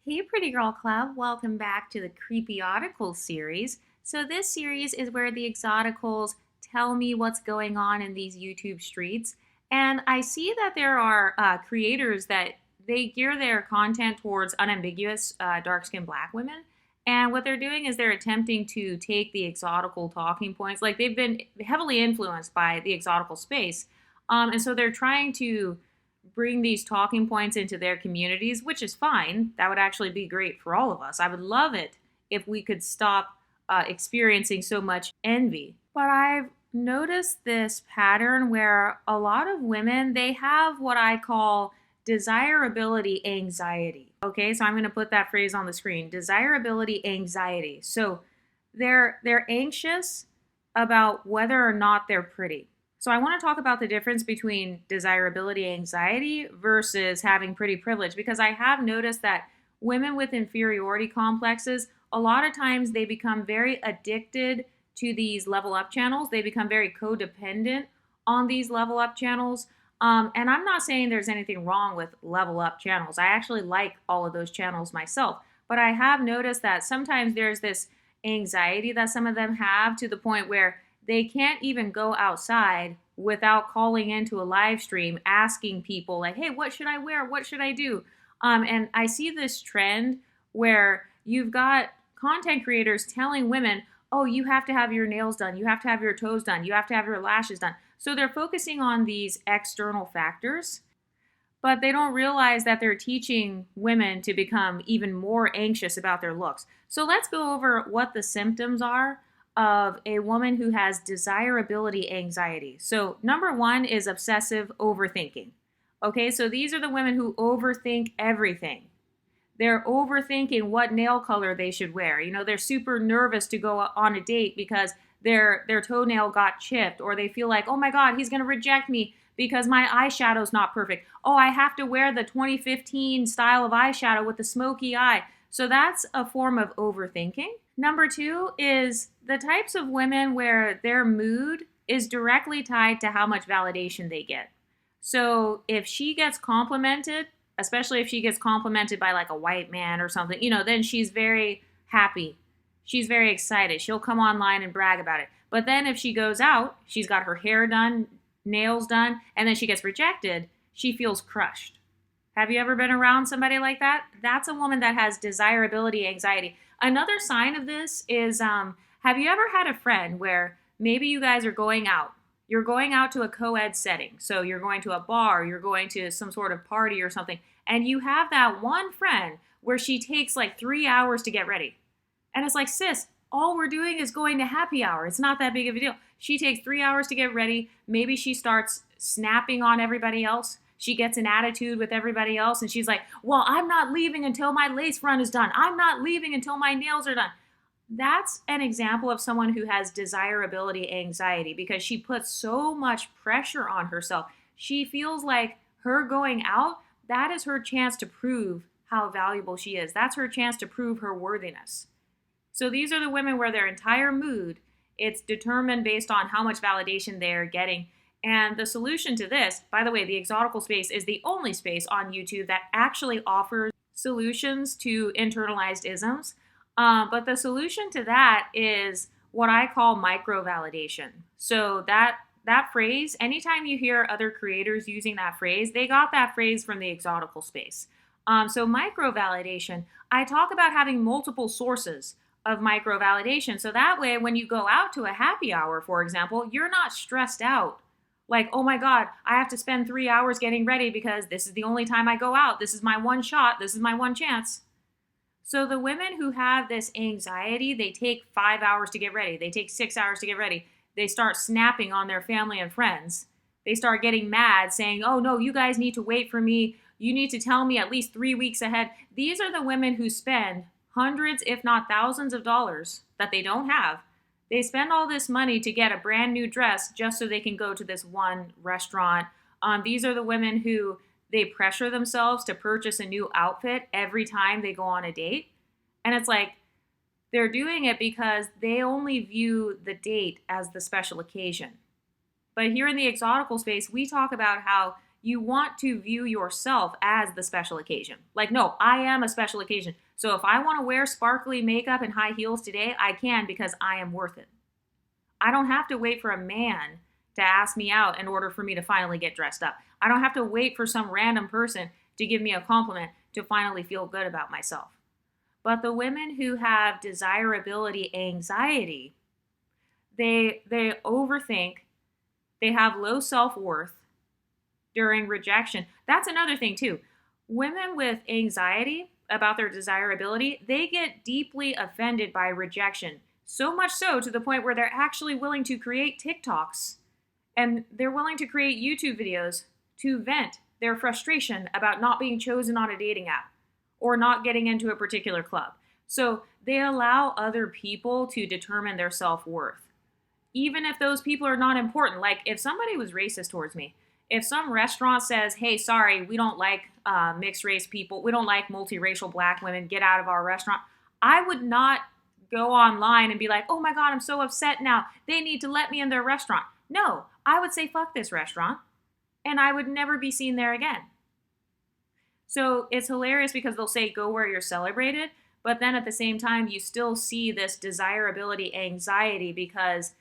Hey, Pretty Girl Club, welcome back to the Creepyoticals series. So, this series is where the Exoticals tell me what's going on in these YouTube streets. And I see that there are creators that they gear their content towards unambiguous dark skinned black women. And what they're doing is they're attempting to take the exotical talking points, like they've been heavily influenced by the exotical space. And so they're trying to bring these talking points into their communities, which is fine. That would actually be great for all of us. I would love it if we could stop experiencing so much envy. But I've noticed this pattern where a lot of women, they have what I call desirability anxiety. Okay, so I'm going to put that phrase on the screen. Desirability anxiety. So they're anxious about whether or not they're pretty. So I want to talk about the difference between desirability anxiety versus having pretty privilege, because I have noticed that women with inferiority complexes, a lot of times they become very addicted to these level up channels. They become very codependent on these level up channels. And I'm not saying there's anything wrong with level up channels. I actually like all of those channels myself. But I have noticed that sometimes there's this anxiety that some of them have to the point where they can't even go outside without calling into a live stream asking people like, hey, what should I wear, what should I do? And I see this trend where you've got content creators telling women, oh, you have to have your nails done, you have to have your toes done, you have to have your lashes done. So they're focusing on these external factors, but they don't realize that they're teaching women to become even more anxious about their looks. So let's go over what the symptoms are of a woman who has desirability anxiety. So, number one is obsessive overthinking. Okay, so these are the women who overthink everything. They're overthinking what nail color they should wear. You know, they're super nervous to go on a date because their toenail got chipped, or they feel like, oh my God, he's going to reject me because my eyeshadow's not perfect. Oh, I have to wear the 2015 style of eyeshadow with the smoky eye. So that's a form of overthinking. Number two is the types of women where their mood is directly tied to how much validation they get. So if she gets complimented, especially if she gets complimented by like a white man or something, then she's very happy. She's very excited. She'll come online and brag about it. But then if she goes out, she's got her hair done, nails done, and then she gets rejected, she feels crushed. Have you ever been around somebody like that? That's a woman that has desirability anxiety. Another sign of this is have you ever had a friend where maybe you guys are going out? You're going out to a co ed setting. So you're going to a bar, you're going to some sort of party or something, and you have that one friend where she takes like 3 hours to get ready. And it's like, sis, all we're doing is going to happy hour. It's not that big of a deal. She takes 3 hours to get ready. Maybe she starts snapping on everybody else. She gets an attitude with everybody else, and she's like, well, I'm not leaving until my lace front is done. I'm not leaving until my nails are done. That's an example of someone who has desirability anxiety because she puts so much pressure on herself. She feels like her going out, that is her chance to prove how valuable she is. That's her chance to prove her worthiness. So these are the women where their entire mood, it's determined based on how much validation they're getting. And the solution to this, by the way, the exotical space is the only space on YouTube that actually offers solutions to internalized isms. But the solution to that is what I call micro-validation. So that phrase, anytime you hear other creators using that phrase, they got that phrase from the exotical space. So micro-validation, I talk about having multiple sources of micro-validation. So that way, when you go out to a happy hour, for example, you're not stressed out. Like, oh my God, I have to spend 3 hours getting ready because this is the only time I go out. This is my one shot. This is my one chance. So the women who have this anxiety, they take 5 hours to get ready. They take 6 hours to get ready. They start snapping on their family and friends. They start getting mad saying, oh no, you guys need to wait for me. You need to tell me at least 3 weeks ahead. These are the women who spend hundreds, if not thousands of dollars that they don't have. They spend all this money to get a brand new dress just so they can go to this one restaurant. These are the women who they pressure themselves to purchase a new outfit every time they go on a date. And it's like they're doing it because they only view the date as the special occasion. But here in the exotical space, we talk about how You want to view yourself as the special occasion. Like, no, I am a special occasion. So if I want to wear sparkly makeup and high heels today, I can because I am worth it. I don't have to wait for a man to ask me out in order for me to finally get dressed up. I don't have to wait for some random person to give me a compliment to finally feel good about myself. But the women who have desirability anxiety, they overthink, they have low self-worth during rejection. That's another thing too. Women with anxiety about their desirability, they get deeply offended by rejection. So much so to the point where they're actually willing to create TikToks and they're willing to create YouTube videos to vent their frustration about not being chosen on a dating app or not getting into a particular club. So they allow other people to determine their self-worth, even if those people are not important. Like if somebody was racist towards me, if some restaurant says, hey, sorry, we don't like mixed race people, we don't like multiracial black women, get out of our restaurant, I would not go online and be like, oh my God, I'm so upset now, they need to let me in their restaurant. No, I would say, fuck this restaurant, and I would never be seen there again. So it's hilarious because they'll say, go where you're celebrated, but then at the same time, you still see this desirability anxiety because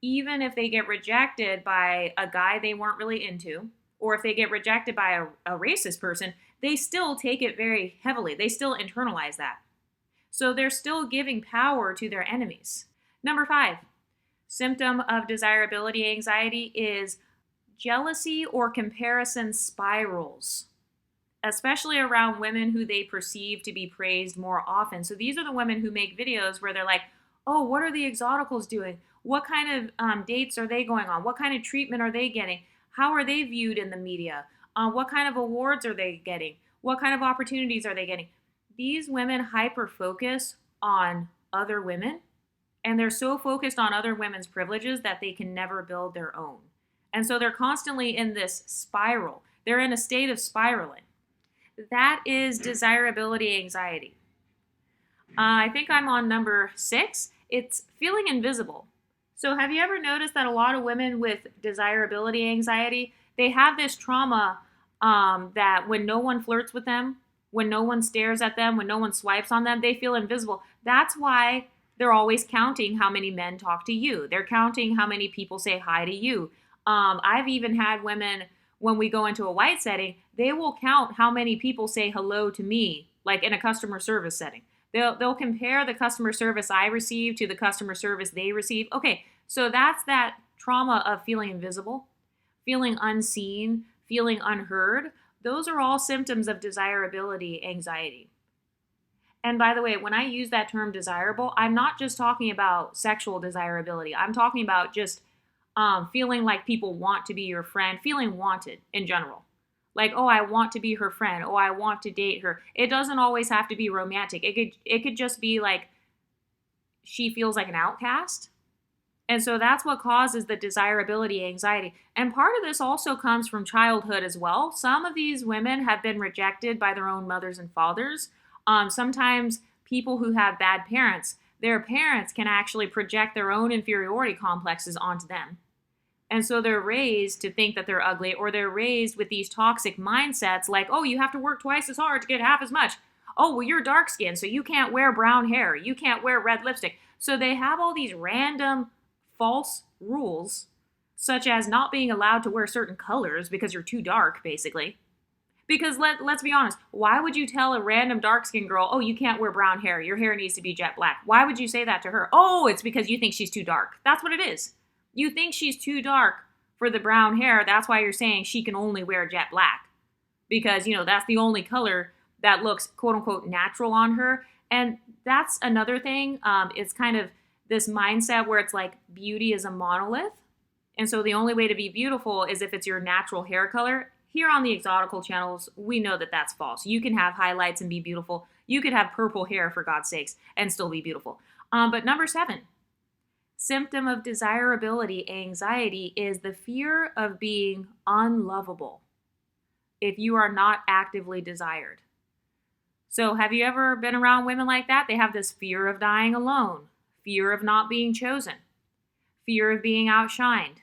even if they get rejected by a guy they weren't really into, or if they get rejected by a racist person, they still take it very heavily. They still internalize that. So they're still giving power to their enemies. Number 5, symptom of desirability anxiety is jealousy or comparison spirals, especially around women who they perceive to be praised more often. So these are the women who make videos where they're like, oh, what are the Exoticals doing? What kind of dates are they going on? What kind of treatment are they getting? How are they viewed in the media? What kind of awards are they getting? What kind of opportunities are they getting? These women hyper-focus on other women, and they're so focused on other women's privileges that they can never build their own. And so they're constantly in this spiral. They're in a state of spiraling. That is desirability anxiety. I think I'm on number 6. It's feeling invisible. So have you ever noticed that a lot of women with desirability anxiety, they have this trauma that when no one flirts with them, when no one stares at them, when no one swipes on them, they feel invisible. That's why they're always counting how many men talk to you. They're counting how many people say hi to you. I've even had women, when we go into a white setting, they will count how many people say hello to me, like in a customer service setting. They'll compare the customer service I receive to the customer service they receive. Okay, so that's that trauma of feeling invisible, feeling unseen, feeling unheard. Those are all symptoms of desirability anxiety. And by the way, when I use that term desirable, I'm not just talking about sexual desirability. I'm talking about just feeling like people want to be your friend, feeling wanted in general. Like, oh, I want to be her friend. Oh, I want to date her. It doesn't always have to be romantic. It could just be like she feels like an outcast. And so that's what causes the desirability anxiety. And part of this also comes from childhood as well. Some of these women have been rejected by their own mothers and fathers. Sometimes people who have bad parents, their parents can actually project their own inferiority complexes onto them. And so they're raised to think that they're ugly, or they're raised with these toxic mindsets like, oh, you have to work twice as hard to get half as much. Oh, well, you're dark skinned, so you can't wear brown hair. You can't wear red lipstick. So they have all these random false rules, such as not being allowed to wear certain colors because you're too dark, basically. Because let's be honest, why would you tell a random dark-skinned girl, oh, you can't wear brown hair, your hair needs to be jet black? Why would you say that to her? Oh, it's because you think she's too dark. That's what it is. You think she's too dark for the brown hair, that's why you're saying she can only wear jet black. Because, that's the only color that looks, quote-unquote, natural on her. And that's another thing. It's kind of this mindset where it's like beauty is a monolith. And so the only way to be beautiful is if it's your natural hair color. Here on the Exotical channels, we know that that's false. You can have highlights and be beautiful. You could have purple hair, for God's sakes, and still be beautiful. But number 7, symptom of desirability anxiety is the fear of being unlovable if you are not actively desired. So have you ever been around women like that? They have this fear of dying alone, fear of not being chosen, fear of being outshined.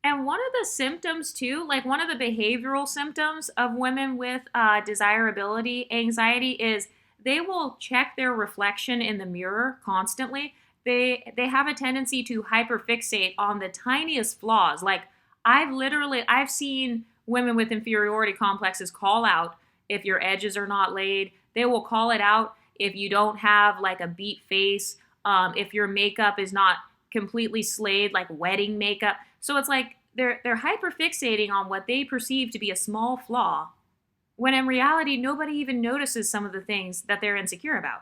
And one of the symptoms, too, like one of the behavioral symptoms of women with desirability anxiety is they will check their reflection in the mirror constantly. They have a tendency to hyperfixate on the tiniest flaws. Like I've seen women with inferiority complexes call out if your edges are not laid. They will call it out if you don't have like a beat face, if your makeup is not completely slayed, like wedding makeup. So it's like they're hyperfixating on what they perceive to be a small flaw, when in reality nobody even notices some of the things that they're insecure about.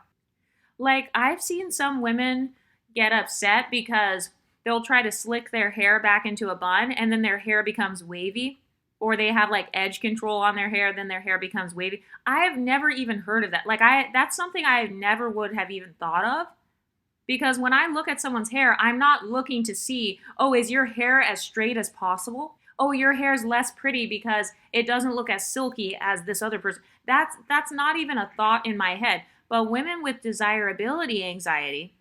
Like I've seen some women get upset because they'll try to slick their hair back into a bun and then their hair becomes wavy, or they have like edge control on their hair, then their hair becomes wavy. I've never even heard of that. Like that's something I never would have even thought of, because when I look at someone's hair, I'm not looking to see, oh, is your hair as straight as possible? Oh, your hair is less pretty because it doesn't look as silky as this other person. That's not even a thought in my head. But women with desirability anxiety,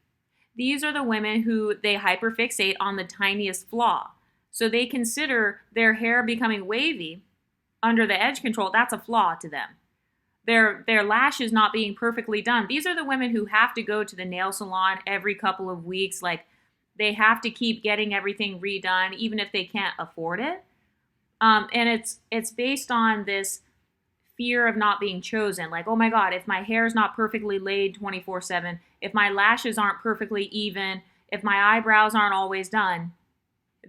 these are the women who they hyperfixate on the tiniest flaw. So they consider their hair becoming wavy under the edge control, that's a flaw to them. Their lashes not being perfectly done. These are the women who have to go to the nail salon every couple of weeks. Like they have to keep getting everything redone, even if they can't afford it. And it's based on this fear of not being chosen. Like, oh my God, if my hair is not perfectly laid 24/7, if my lashes aren't perfectly even, if my eyebrows aren't always done,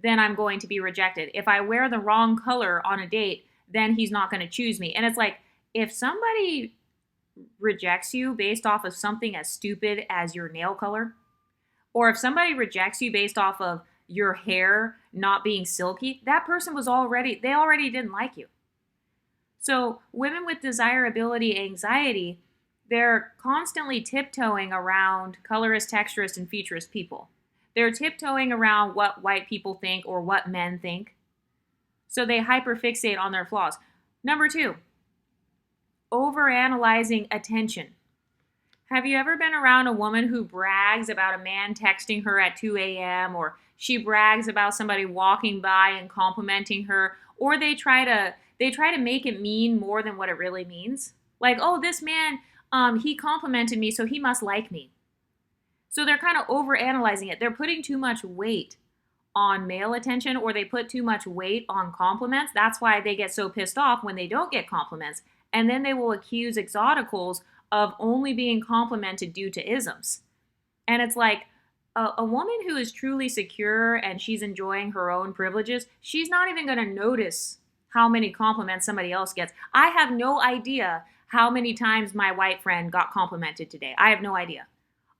then I'm going to be rejected. If I wear the wrong color on a date, then he's not going to choose me. And it's like, if somebody rejects you based off of something as stupid as your nail color, or if somebody rejects you based off of your hair not being silky, that person they already didn't like you. So women with desirability anxiety, they're constantly tiptoeing around colorist, texturist, and featurist people. They're tiptoeing around what white people think or what men think. So they hyperfixate on their flaws. Number 2, overanalyzing attention. Have you ever been around a woman who brags about a man texting her at 2 a.m. or she brags about somebody walking by and complimenting her, or they try to make it mean more than what it really means? Like, oh, this man, he complimented me, so he must like me. So they're kind of overanalyzing it. They're putting too much weight on male attention, or they put too much weight on compliments. That's why they get so pissed off when they don't get compliments. And then they will accuse Exoticals of only being complimented due to isms. And it's like a woman who is truly secure and she's enjoying her own privileges, she's not even going to notice how many compliments somebody else gets. I have no idea how many times my white friend got complimented today. I have no idea.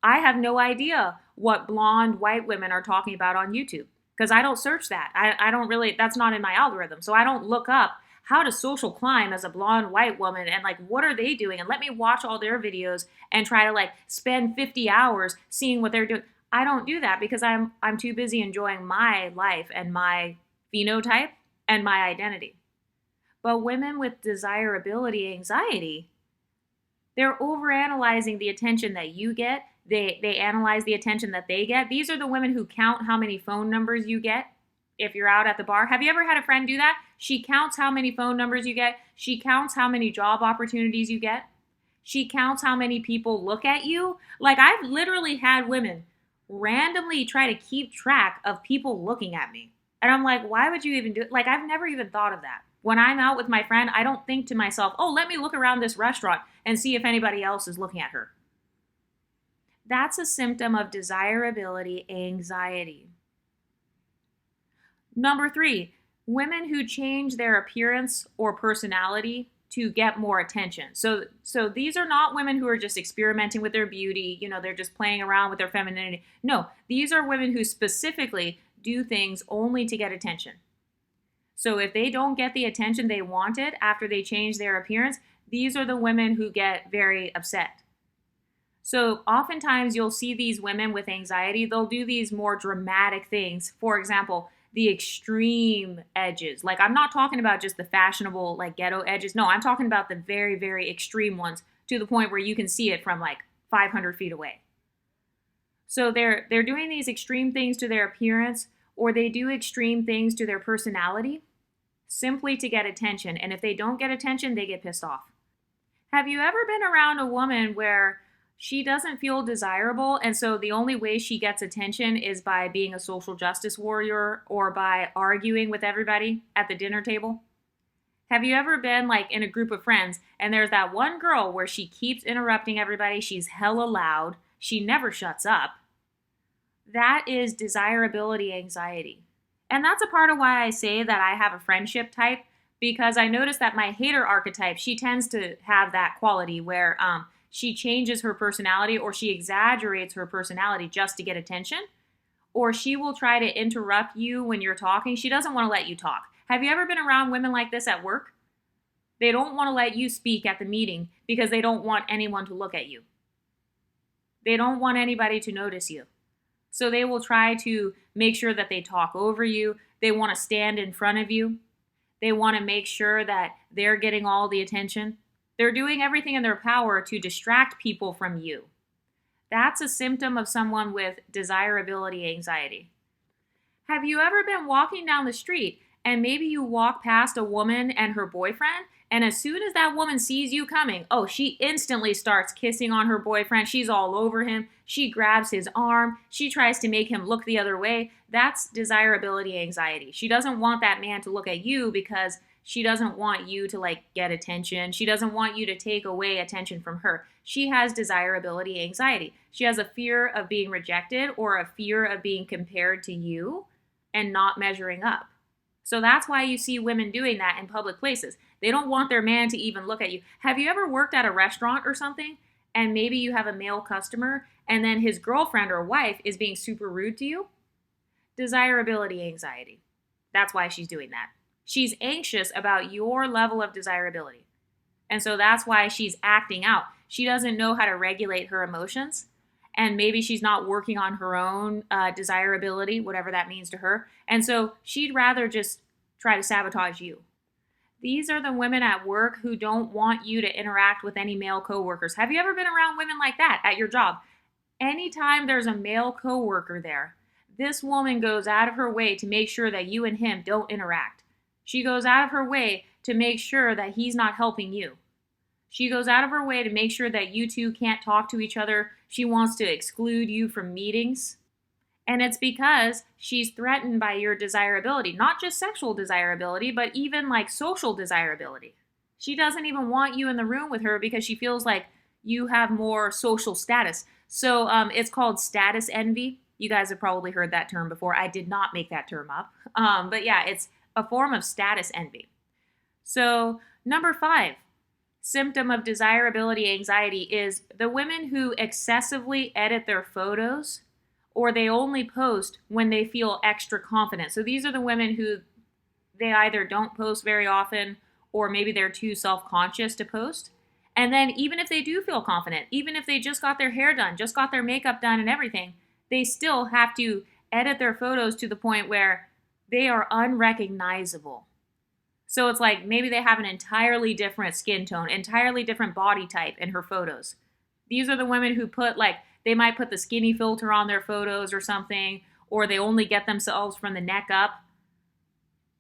I have no idea what blonde white women are talking about on YouTube, because I don't search that. I don't really, that's not in my algorithm. So I don't look up how to social climb as a blonde white woman and like, what are they doing? And let me watch all their videos and try to like spend 50 hours seeing what they're doing. I don't do that because I'm too busy enjoying my life and my phenotype and my identity. But women with desirability anxiety, they're overanalyzing the attention that you get. They analyze the attention that they get. These are the women who count how many phone numbers you get if you're out at the bar. Have you ever had a friend do that? She counts how many phone numbers you get. She counts how many job opportunities you get. She counts how many people look at you. Like, I've literally had women randomly try to keep track of people looking at me. And I'm like, why would you even do it? Like, I've never even thought of that. When I'm out with my friend, I don't think to myself, oh, let me look around this restaurant and see if anybody else is looking at her. That's a symptom of desirability anxiety. Number 3, women who change their appearance or personality to get more attention. So these are not women who are just experimenting with their beauty, they're just playing around with their femininity. No, these are women who specifically do things only to get attention. So if they don't get the attention they wanted after they change their appearance, these are the women who get very upset. So oftentimes you'll see these women with anxiety, they'll do these more dramatic things. For example, the extreme edges. Like, I'm not talking about just the fashionable, like, ghetto edges. No, I'm talking about the very, very extreme ones, to the point where you can see it from like 500 feet away. So they're doing these extreme things to their appearance, or they do extreme things to their personality simply to get attention. And if they don't get attention, they get pissed off. Have you ever been around a woman where she doesn't feel desirable, and so the only way she gets attention is by being a social justice warrior or by arguing with everybody at the dinner table? Have you ever been like in a group of friends and there's that one girl where she keeps interrupting everybody, she's hella loud, she never shuts up? That is desirability anxiety. And that's a part of why I say that I have a friendship type, because I notice that my hater archetype, she tends to have that quality where she changes her personality, or she exaggerates her personality just to get attention, or she will try to interrupt you when you're talking. She doesn't want to let you talk. Have you ever been around women like this at work? They don't want to let you speak at the meeting because they don't want anyone to look at you. They don't want anybody to notice you. So they will try to make sure that they talk over you. They want to stand in front of you. They want to make sure that they're getting all the attention. They're doing everything in their power to distract people from you. That's a symptom of someone with desirability anxiety. Have you ever been walking down the street and maybe you walk past a woman and her boyfriend, and as soon as that woman sees you coming, she instantly starts kissing on her boyfriend. She's all over him. She grabs his arm. She tries to make him look the other way. That's desirability anxiety. She doesn't want that man to look at you because she doesn't want you to get attention. She doesn't want you to take away attention from her. She has desirability anxiety. She has a fear of being rejected or a fear of being compared to you and not measuring up. So that's why you see women doing that in public places. They don't want their man to even look at you. Have you ever worked at a restaurant or something, and maybe you have a male customer, and then his girlfriend or wife is being super rude to you? Desirability anxiety. That's why she's doing that. She's anxious about your level of desirability. And so that's why she's acting out. She doesn't know how to regulate her emotions. And maybe she's not working on her own desirability, whatever that means to her. And so she'd rather just try to sabotage you. These are the women at work who don't want you to interact with any male coworkers. Have you ever been around women like that at your job? Anytime there's a male coworker there, this woman goes out of her way to make sure that you and him don't interact. She goes out of her way to make sure that he's not helping you. She goes out of her way to make sure that you two can't talk to each other. She wants to exclude you from meetings. And it's because she's threatened by your desirability, not just sexual desirability, but even social desirability. She doesn't even want you in the room with her because she feels like you have more social status. So it's called status envy. You guys have probably heard that term before. I did not make that term up. But yeah, it's a form of status envy. So number 5. Symptom of desirability anxiety is the women who excessively edit their photos, or they only post when they feel extra confident. So these are the women who they either don't post very often, or maybe they're too self-conscious to post. And then even if they do feel confident, even if they just got their hair done, just got their makeup done and everything, they still have to edit their photos to the point where they are unrecognizable. So it's maybe they have an entirely different skin tone, entirely different body type in her photos. These are the women who put they might put the skinny filter on their photos or something, or they only get themselves from the neck up.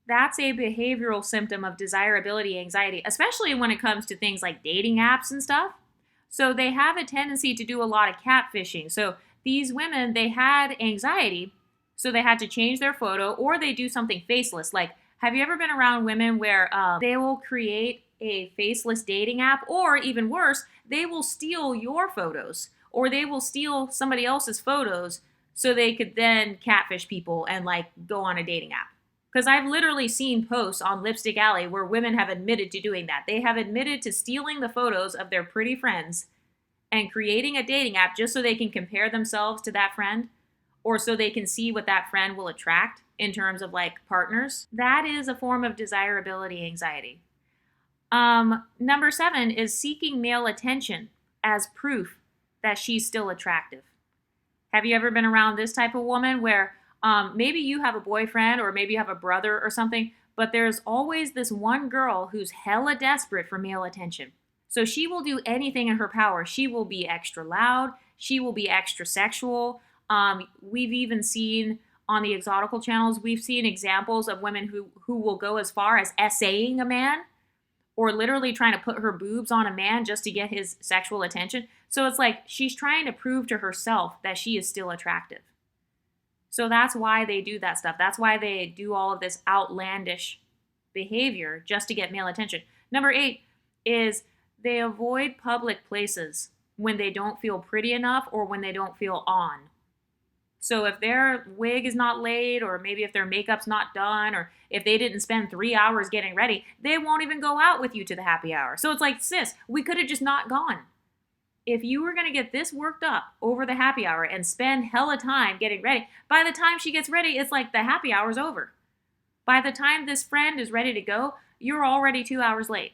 That's a behavioral symptom of desirability anxiety, especially when it comes to things like dating apps and stuff. So they have a tendency to do a lot of catfishing. So these women, they had anxiety, so they had to change their photo, or they do something faceless. Have you ever been around women where they will create a faceless dating app, or even worse, they will steal your photos, or they will steal somebody else's photos so they could then catfish people and go on a dating app? Because I've literally seen posts on Lipstick Alley where women have admitted to doing that. They have admitted to stealing the photos of their pretty friends and creating a dating app just so they can compare themselves to that friend, or so they can see what that friend will attract in terms of partners. That is a form of desirability anxiety. Number 7 is seeking male attention as proof that she's still attractive. Have you ever been around this type of woman where maybe you have a boyfriend, or maybe you have a brother or something, but there's always this one girl who's hella desperate for male attention. So she will do anything in her power. She will be extra loud. She will be extra sexual. We've even seen on the Exotical channels, we've seen examples of women who will go as far as essaying a man or literally trying to put her boobs on a man just to get his sexual attention. So it's like she's trying to prove to herself that she is still attractive. So that's why they do that stuff. That's why they do all of this outlandish behavior just to get male attention. Number 8 is they avoid public places when they don't feel pretty enough or when they don't feel on. So if their wig is not laid, or maybe if their makeup's not done, or if they didn't spend 3 hours getting ready, they won't even go out with you to the happy hour. So it's like, sis, we could have just not gone. If you were going to get this worked up over the happy hour and spend hella time getting ready, by the time she gets ready, it's like the happy hour's over. By the time this friend is ready to go, you're already 2 hours late.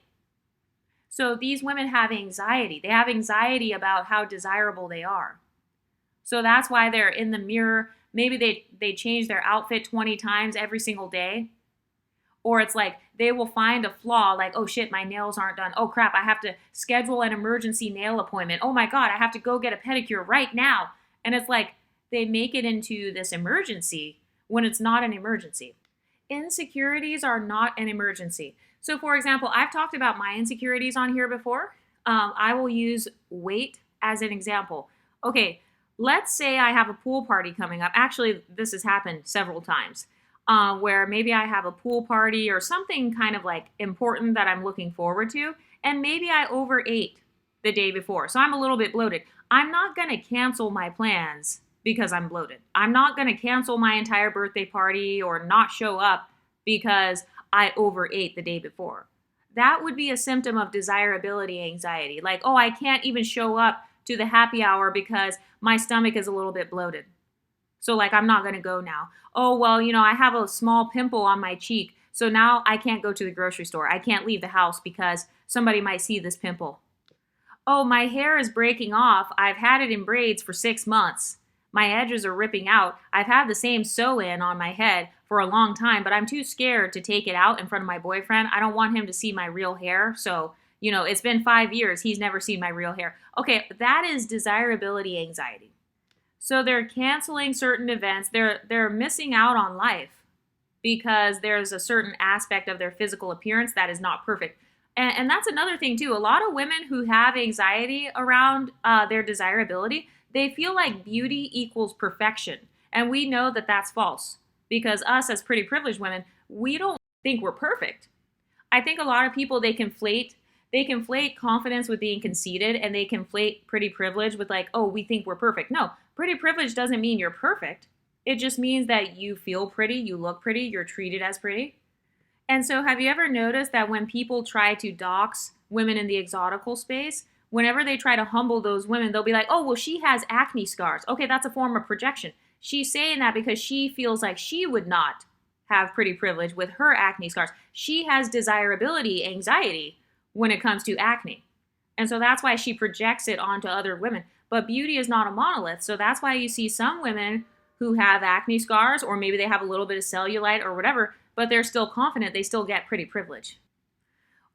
So these women have anxiety. They have anxiety about how desirable they are. So that's why they're in the mirror. Maybe they change their outfit 20 times every single day. Or it's like they will find a flaw, like, oh shit, my nails aren't done. Oh crap, I have to schedule an emergency nail appointment. Oh my God, I have to go get a pedicure right now. And it's like they make it into this emergency when it's not an emergency. Insecurities are not an emergency. So for example, I've talked about my insecurities on here before. I will use weight as an example. Okay, let's say I have a pool party coming up. Actually, this has happened several times. Where maybe I have a pool party or something kind of like important that I'm looking forward to, and maybe I overate the day before. So I'm a little bit bloated. I'm not going to cancel my plans because I'm bloated. I'm not going to cancel my entire birthday party or not show up because I overate the day before. That would be a symptom of desirability anxiety. Like, oh, I can't even show up to the happy hour because my stomach is a little bit bloated. So like, I'm not going to go now. Oh, well, I have a small pimple on my cheek. So now I can't go to the grocery store. I can't leave the house because somebody might see this pimple. Oh, my hair is breaking off. I've had it in braids for 6 months. My edges are ripping out. I've had the same sew-in on my head for a long time, but I'm too scared to take it out in front of my boyfriend. I don't want him to see my real hair. So, it's been 5 years. He's never seen my real hair. Okay, that is desirability anxiety. So they're canceling certain events. They're missing out on life because there's a certain aspect of their physical appearance that is not perfect. And that's another thing too. A lot of women who have anxiety around their desirability, they feel like beauty equals perfection. And we know that that's false because us as pretty privileged women, we don't think we're perfect. I think a lot of people, they conflate confidence with being conceited, and they conflate pretty privilege with like, oh, we think we're perfect. No, pretty privilege doesn't mean you're perfect. It just means that you feel pretty, you look pretty, you're treated as pretty. And so have you ever noticed that when people try to dox women in the exotical space, whenever they try to humble those women, they'll be like, oh, well, she has acne scars. Okay, that's a form of projection. She's saying that because she feels like she would not have pretty privilege with her acne scars. She has desirability anxiety when it comes to acne. And so that's why she projects it onto other women. But beauty is not a monolith. So that's why you see some women who have acne scars, or maybe they have a little bit of cellulite or whatever, but they're still confident. They still get pretty privilege.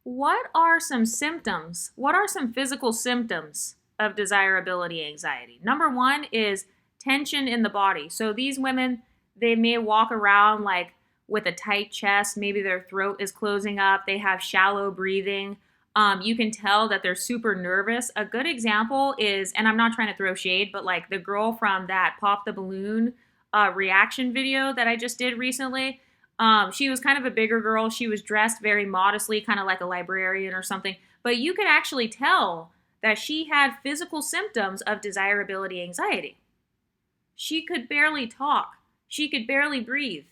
What are some symptoms? What are some physical symptoms of desirability anxiety? Number 1 is tension in the body. So these women, they may walk around like with a tight chest. Maybe their throat is closing up. They have shallow breathing. You can tell that they're super nervous. A good example is, and I'm not trying to throw shade, but like the girl from that Pop the Balloon reaction video that I just did recently. She was kind of a bigger girl. She was dressed very modestly, kind of like a librarian or something. But you could actually tell that she had physical symptoms of desirability anxiety. She could barely talk. She could barely breathe.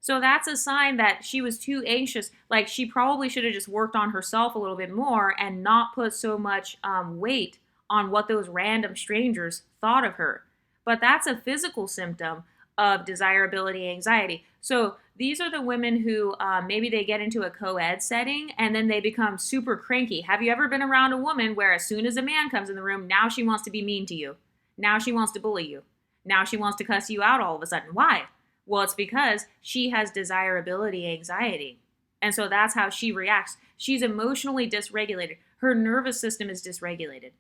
So that's a sign that she was too anxious. Like she probably should have just worked on herself a little bit more and not put so much weight on what those random strangers thought of her. But that's a physical symptom of desirability anxiety. So these are the women who maybe they get into a co-ed setting and then they become super cranky. Have you ever been around a woman where as soon as a man comes in the room, now she wants to be mean to you? Now she wants to bully you. Now she wants to cuss you out all of a sudden. Why? Well, it's because she has desirability anxiety. And so that's how she reacts. She's emotionally dysregulated. Her nervous system is dysregulated.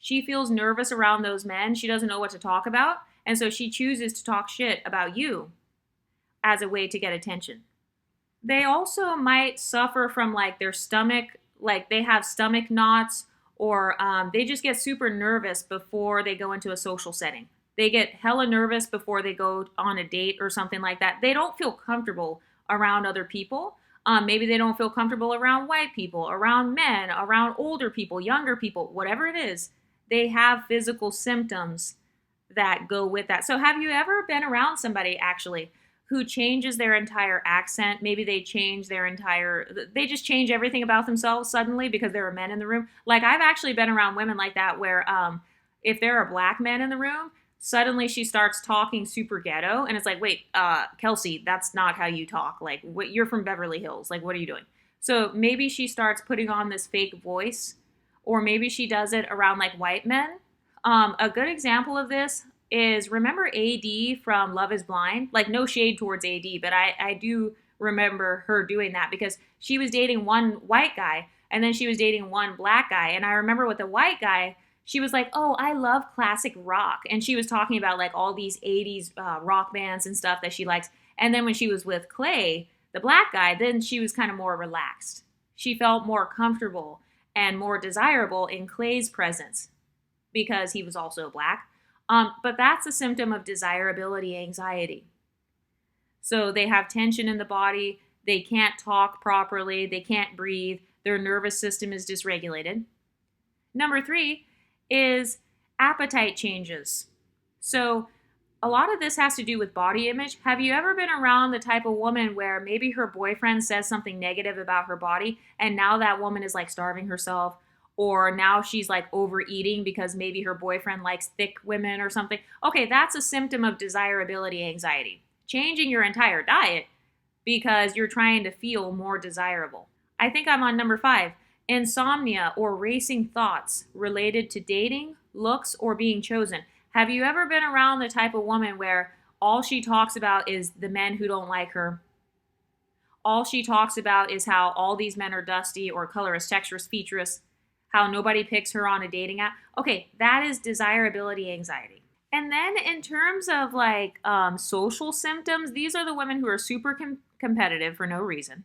She feels nervous around those men. She doesn't know what to talk about. And so she chooses to talk shit about you as a way to get attention. They also might suffer from like their stomach, like they have stomach knots, or they just get super nervous before they go into a social setting. They get hella nervous before they go on a date or something like that. They don't feel comfortable around other people. Maybe they don't feel comfortable around white people, around men, around older people, younger people, whatever it is. They have physical symptoms that go with that. So, have you ever been around somebody actually who changes their entire accent? Maybe they just change everything about themselves suddenly because there are men in the room. Like, I've actually been around women like that where if there are black men in the room, suddenly she starts talking super ghetto. And it's like, wait, Kelsey, that's not how you talk. Like, you're from Beverly Hills. Like, what are you doing? So maybe she starts putting on this fake voice, or maybe she does it around like white men. A good example of this is, remember AD from Love is Blind? Like, no shade towards AD, but I do remember her doing that because she was dating one white guy and then she was dating one black guy. And I remember with the white guy, she was like, oh, I love classic rock. And she was talking about like all these 80s rock bands and stuff that she likes. And then when she was with Clay, the black guy, then she was kind of more relaxed. She felt more comfortable and more desirable in Clay's presence because he was also black. But that's a symptom of desirability anxiety. So they have tension in the body. They can't talk properly. They can't breathe. Their nervous system is dysregulated. Number 3 is appetite changes. So a lot of this has to do with body image. Have you ever been around the type of woman where maybe her boyfriend says something negative about her body and now that woman is like starving herself, or now she's like overeating because maybe her boyfriend likes thick women or something? Okay, that's a symptom of desirability anxiety. Changing your entire diet because you're trying to feel more desirable. I think I'm on number 5. Insomnia or racing thoughts related to dating, looks, or being chosen. Have you ever been around the type of woman where all she talks about is the men who don't like her? All she talks about is how all these men are dusty or colorless, textureless, featureless, how nobody picks her on a dating app. Okay, that is desirability anxiety. And then in terms of like social symptoms, these are the women who are super competitive for no reason.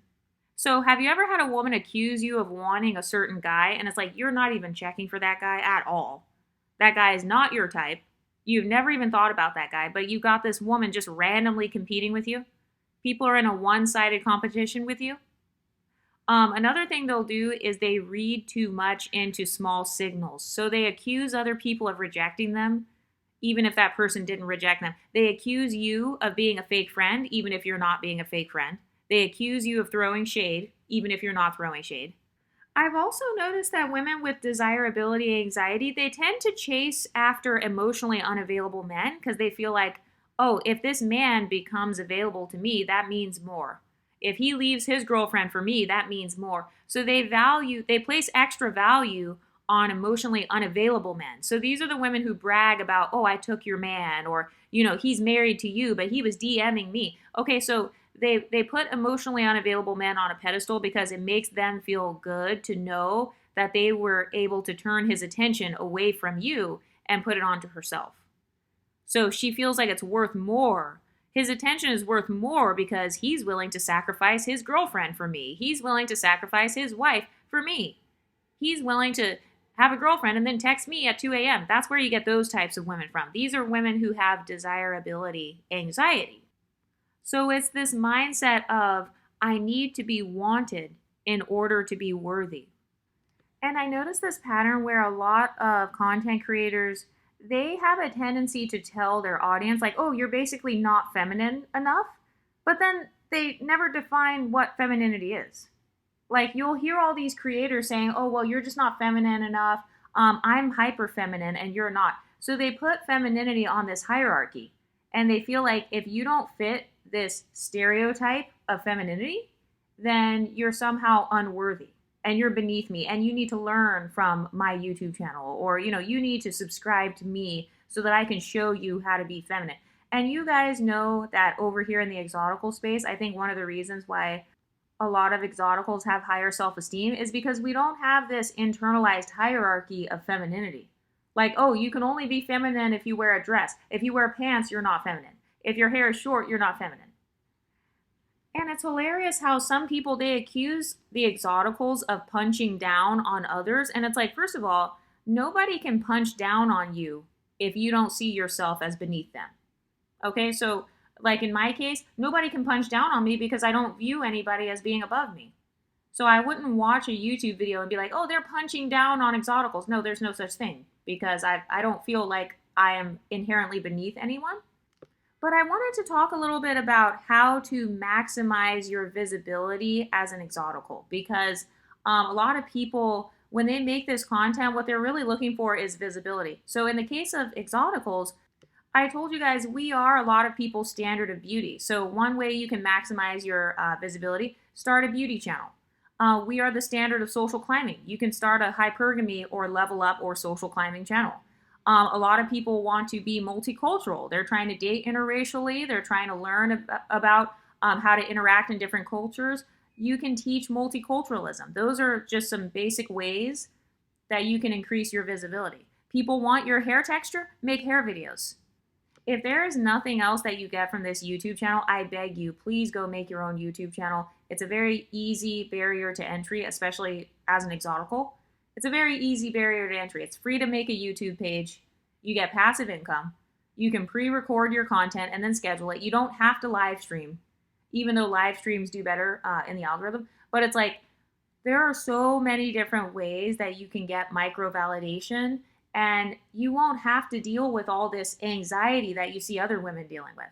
So have you ever had a woman accuse you of wanting a certain guy and it's like you're not even checking for that guy at all? That guy is not your type. You've never even thought about that guy, but you got this woman just randomly competing with you. People are in a one-sided competition with you. Another thing they'll do is they read too much into small signals. So they accuse other people of rejecting them, even if that person didn't reject them. They accuse you of being a fake friend, even if you're not being a fake friend. They accuse you of throwing shade, even if you're not throwing shade. I've also noticed that women with desirability anxiety, they tend to chase after emotionally unavailable men because they feel like, oh, if this man becomes available to me, that means more. If he leaves his girlfriend for me, that means more. So they place extra value on emotionally unavailable men. So these are the women who brag about, oh, I took your man, or, he's married to you, but he was DMing me. Okay, so they put emotionally unavailable men on a pedestal because it makes them feel good to know that they were able to turn his attention away from you and put it onto herself. So she feels like it's worth more. His attention is worth more because he's willing to sacrifice his girlfriend for me. He's willing to sacrifice his wife for me. He's willing to have a girlfriend and then text me at 2 a.m. That's where you get those types of women from. These are women who have desirability anxiety. So it's this mindset of, I need to be wanted in order to be worthy. And I noticed this pattern where a lot of content creators, they have a tendency to tell their audience, like, oh, you're basically not feminine enough. But then they never define what femininity is. Like, you'll hear all these creators saying, oh, well, you're just not feminine enough. I'm hyper feminine and you're not. So they put femininity on this hierarchy. And they feel like if you don't fit this stereotype of femininity, then you're somehow unworthy and you're beneath me and you need to learn from my YouTube channel, or you need to subscribe to me so that I can show you how to be feminine. And you guys know that over here in the exotical space, I think one of the reasons why a lot of exoticals have higher self-esteem is because we don't have this internalized hierarchy of femininity. Like, oh, you can only be feminine if you wear a dress. If you wear pants, you're not feminine. If your hair is short, you're not feminine. And it's hilarious how some people, they accuse the Exoticals of punching down on others. And it's like, first of all, nobody can punch down on you if you don't see yourself as beneath them. Okay, so like in my case, nobody can punch down on me because I don't view anybody as being above me. So I wouldn't watch a YouTube video and be like, oh, they're punching down on Exoticals. No, there's no such thing because I don't feel like I am inherently beneath anyone. But I wanted to talk a little bit about how to maximize your visibility as an Exotical because a lot of people, when they make this content, what they're really looking for is visibility. So in the case of Exoticals, I told you guys we are a lot of people's standard of beauty. So one way you can maximize your visibility, start a beauty channel. We are the standard of social climbing. You can start a hypergamy or level up or social climbing channel. A lot of people want to be multicultural. They're trying to date interracially. They're trying to learn about how to interact in different cultures. You can teach multiculturalism. Those are just some basic ways that you can increase your visibility. People want your hair texture, make hair videos. If there is nothing else that you get from this YouTube channel, I beg you, please go make your own YouTube channel. It's a very easy barrier to entry, especially as an Exotical. It's a very easy barrier to entry. It's free to make a YouTube page. You get passive income. You can pre-record your content and then schedule it. You don't have to live stream, even though live streams do better in the algorithm. But it's like, there are so many different ways that you can get micro validation, and you won't have to deal with all this anxiety that you see other women dealing with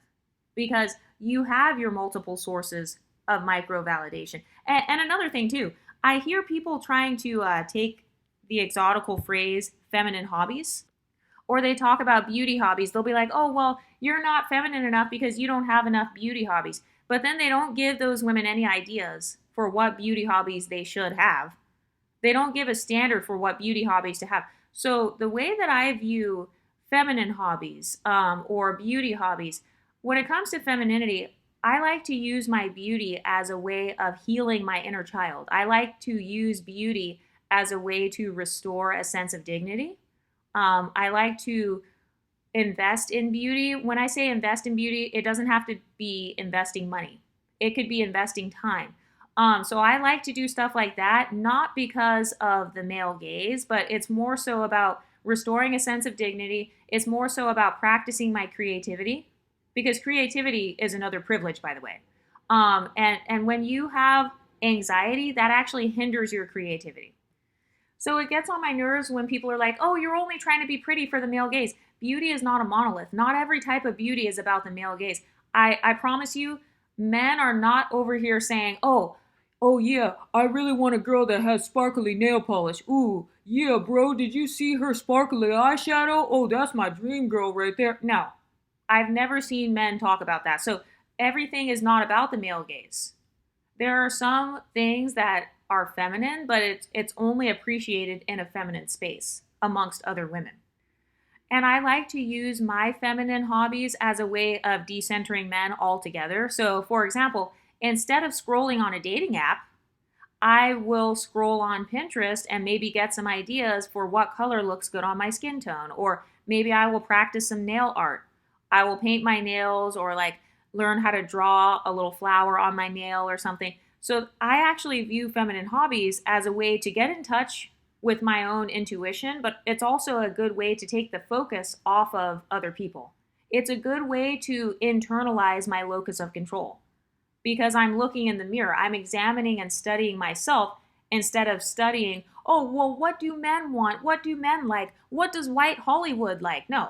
because you have your multiple sources of micro validation. And another thing too, I hear people trying to take the Exotical phrase feminine hobbies, or they talk about beauty hobbies. They'll be like, oh, well, you're not feminine enough because you don't have enough beauty hobbies. But then they don't give those women any ideas for what beauty hobbies they should have. They don't give a standard for what beauty hobbies to have. So the way that I view feminine hobbies or beauty hobbies, when it comes to femininity, I like to use my beauty as a way of healing my inner child. I like to use beauty as a way to restore a sense of dignity. I like to invest in beauty. When I say invest in beauty, it doesn't have to be investing money. It could be investing time. So I like to do stuff like that, not because of the male gaze, but it's more so about restoring a sense of dignity. It's more so about practicing my creativity, because creativity is another privilege, by the way. And when you have anxiety, that actually hinders your creativity. So it gets on my nerves when people are like, oh, you're only trying to be pretty for the male gaze. Beauty is not a monolith. Not every type of beauty is about the male gaze. I promise you, men are not over here saying, oh yeah, I really want a girl that has sparkly nail polish. Ooh, yeah, bro, did you see her sparkly eyeshadow? Oh, that's my dream girl right there. No, I've never seen men talk about that. So everything is not about the male gaze. There are some things that are feminine, but it's only appreciated in a feminine space amongst other women. And I like to use my feminine hobbies as a way of decentering men altogether. So, for example, instead of scrolling on a dating app, I will scroll on Pinterest and maybe get some ideas for what color looks good on my skin tone. Or maybe I will practice some nail art. I will paint my nails or like learn how to draw a little flower on my nail or something. So I actually view feminine hobbies as a way to get in touch with my own intuition, but it's also a good way to take the focus off of other people. It's a good way to internalize my locus of control because I'm looking in the mirror. I'm examining and studying myself instead of studying, oh, well, what do men want? What do men like? What does white Hollywood like? No.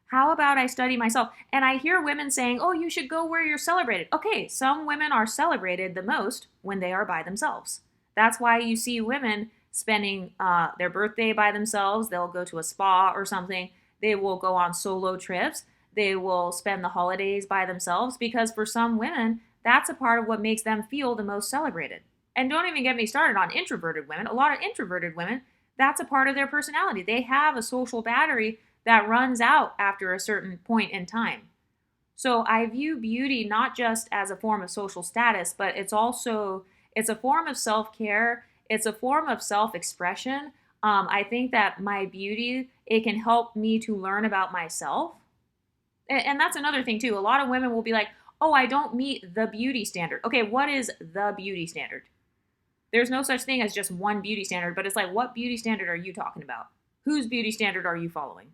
How about I study myself? And I hear women saying, oh, you should go where you're celebrated. Okay, some women are celebrated the most when they are by themselves. That's why you see women spending their birthday by themselves. They'll go to a spa or something. They will go on solo trips. They will spend the holidays by themselves because for some women, that's a part of what makes them feel the most celebrated. And don't even get me started on introverted women. A lot of introverted women, that's a part of their personality. They have a social battery that runs out after a certain point in time. So I view beauty not just as a form of social status, but it's a form of self-care. It's a form of self-expression. I think that my beauty, it can help me to learn about myself. And that's another thing too. A lot of women will be like, "Oh, I don't meet the beauty standard." Okay, what is the beauty standard? There's no such thing as just one beauty standard, but it's like, what beauty standard are you talking about? Whose beauty standard are you following?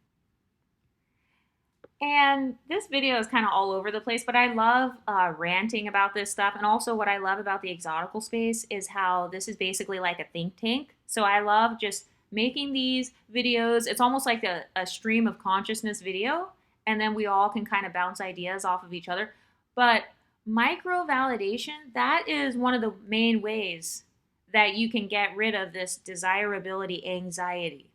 And this video is kind of all over the place, but I love ranting about this stuff. And also, what I love about the exotical space is how this is basically like a think tank. So I love just making these videos. It's almost like a stream of consciousness video, and then we all can kind of bounce ideas off of each other. But micro validation, that is one of the main ways that you can get rid of this desirability anxiety.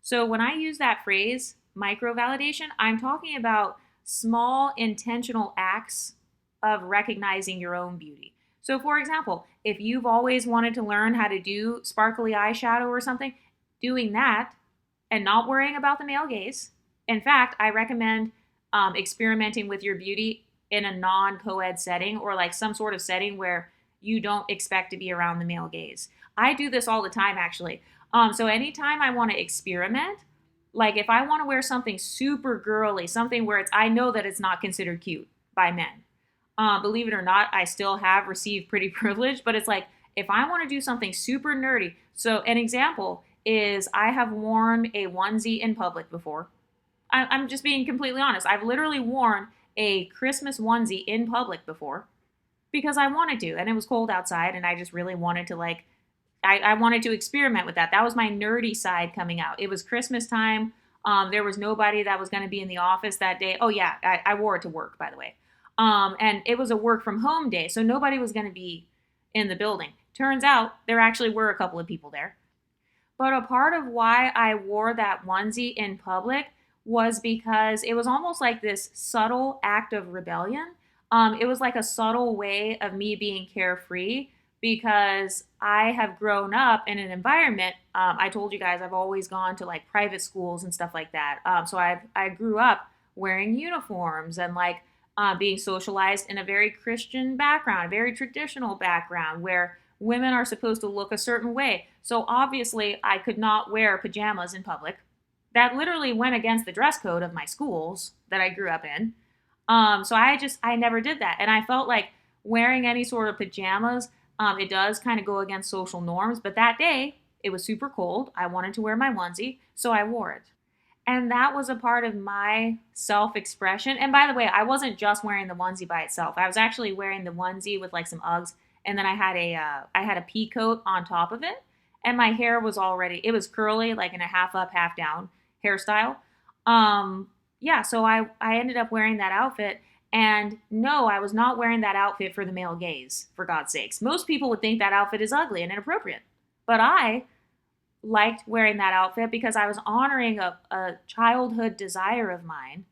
So when I use that phrase, micro validation, I'm talking about small intentional acts of recognizing your own beauty. So, for example, if you've always wanted to learn how to do sparkly eyeshadow or something, doing that and not worrying about the male gaze. In fact, I recommend experimenting with your beauty in a non co ed setting or like some sort of setting where you don't expect to be around the male gaze. I do this all the time, actually. So, anytime I want to experiment, like if I want to wear something super girly, something where I know that it's not considered cute by men. Believe it or not, I still have received pretty privilege, but it's like if I want to do something super nerdy. So an example is I have worn a onesie in public before. I'm just being completely honest. I've literally worn a Christmas onesie in public before because I wanted to, and it was cold outside, and I just really wanted to I wanted to experiment with that. That was my nerdy side coming out. It was Christmas time. There was nobody that was going to be in the office that day. Oh, yeah, I wore it to work, by the way. And it was a work from home day, so nobody was going to be in the building. Turns out there actually were a couple of people there. But a part of why I wore that onesie in public was because it was almost like this subtle act of rebellion. It was like a subtle way of me being carefree because I have grown up in an environment. I told you guys I've always gone to like private schools and stuff like that. So I grew up wearing uniforms and like being socialized in a very Christian background, a very traditional background where women are supposed to look a certain way. So obviously, I could not wear pajamas in public. That literally went against the dress code of my schools that I grew up in. So I never did that. And I felt like wearing any sort of pajamas, it does kind of go against social norms. But that day, it was super cold. I wanted to wear my onesie, so I wore it. And that was a part of my self expression. And by the way, I wasn't just wearing the onesie by itself. I was actually wearing the onesie with like some Uggs, and then I had a pea coat on top of it, and my hair was it was curly, like in a half up, half down hairstyle. Yeah, so I ended up wearing that outfit. And no, I was not wearing that outfit for the male gaze, for God's sakes. Most people would think that outfit is ugly and inappropriate. But I liked wearing that outfit because I was honoring a childhood desire of mine,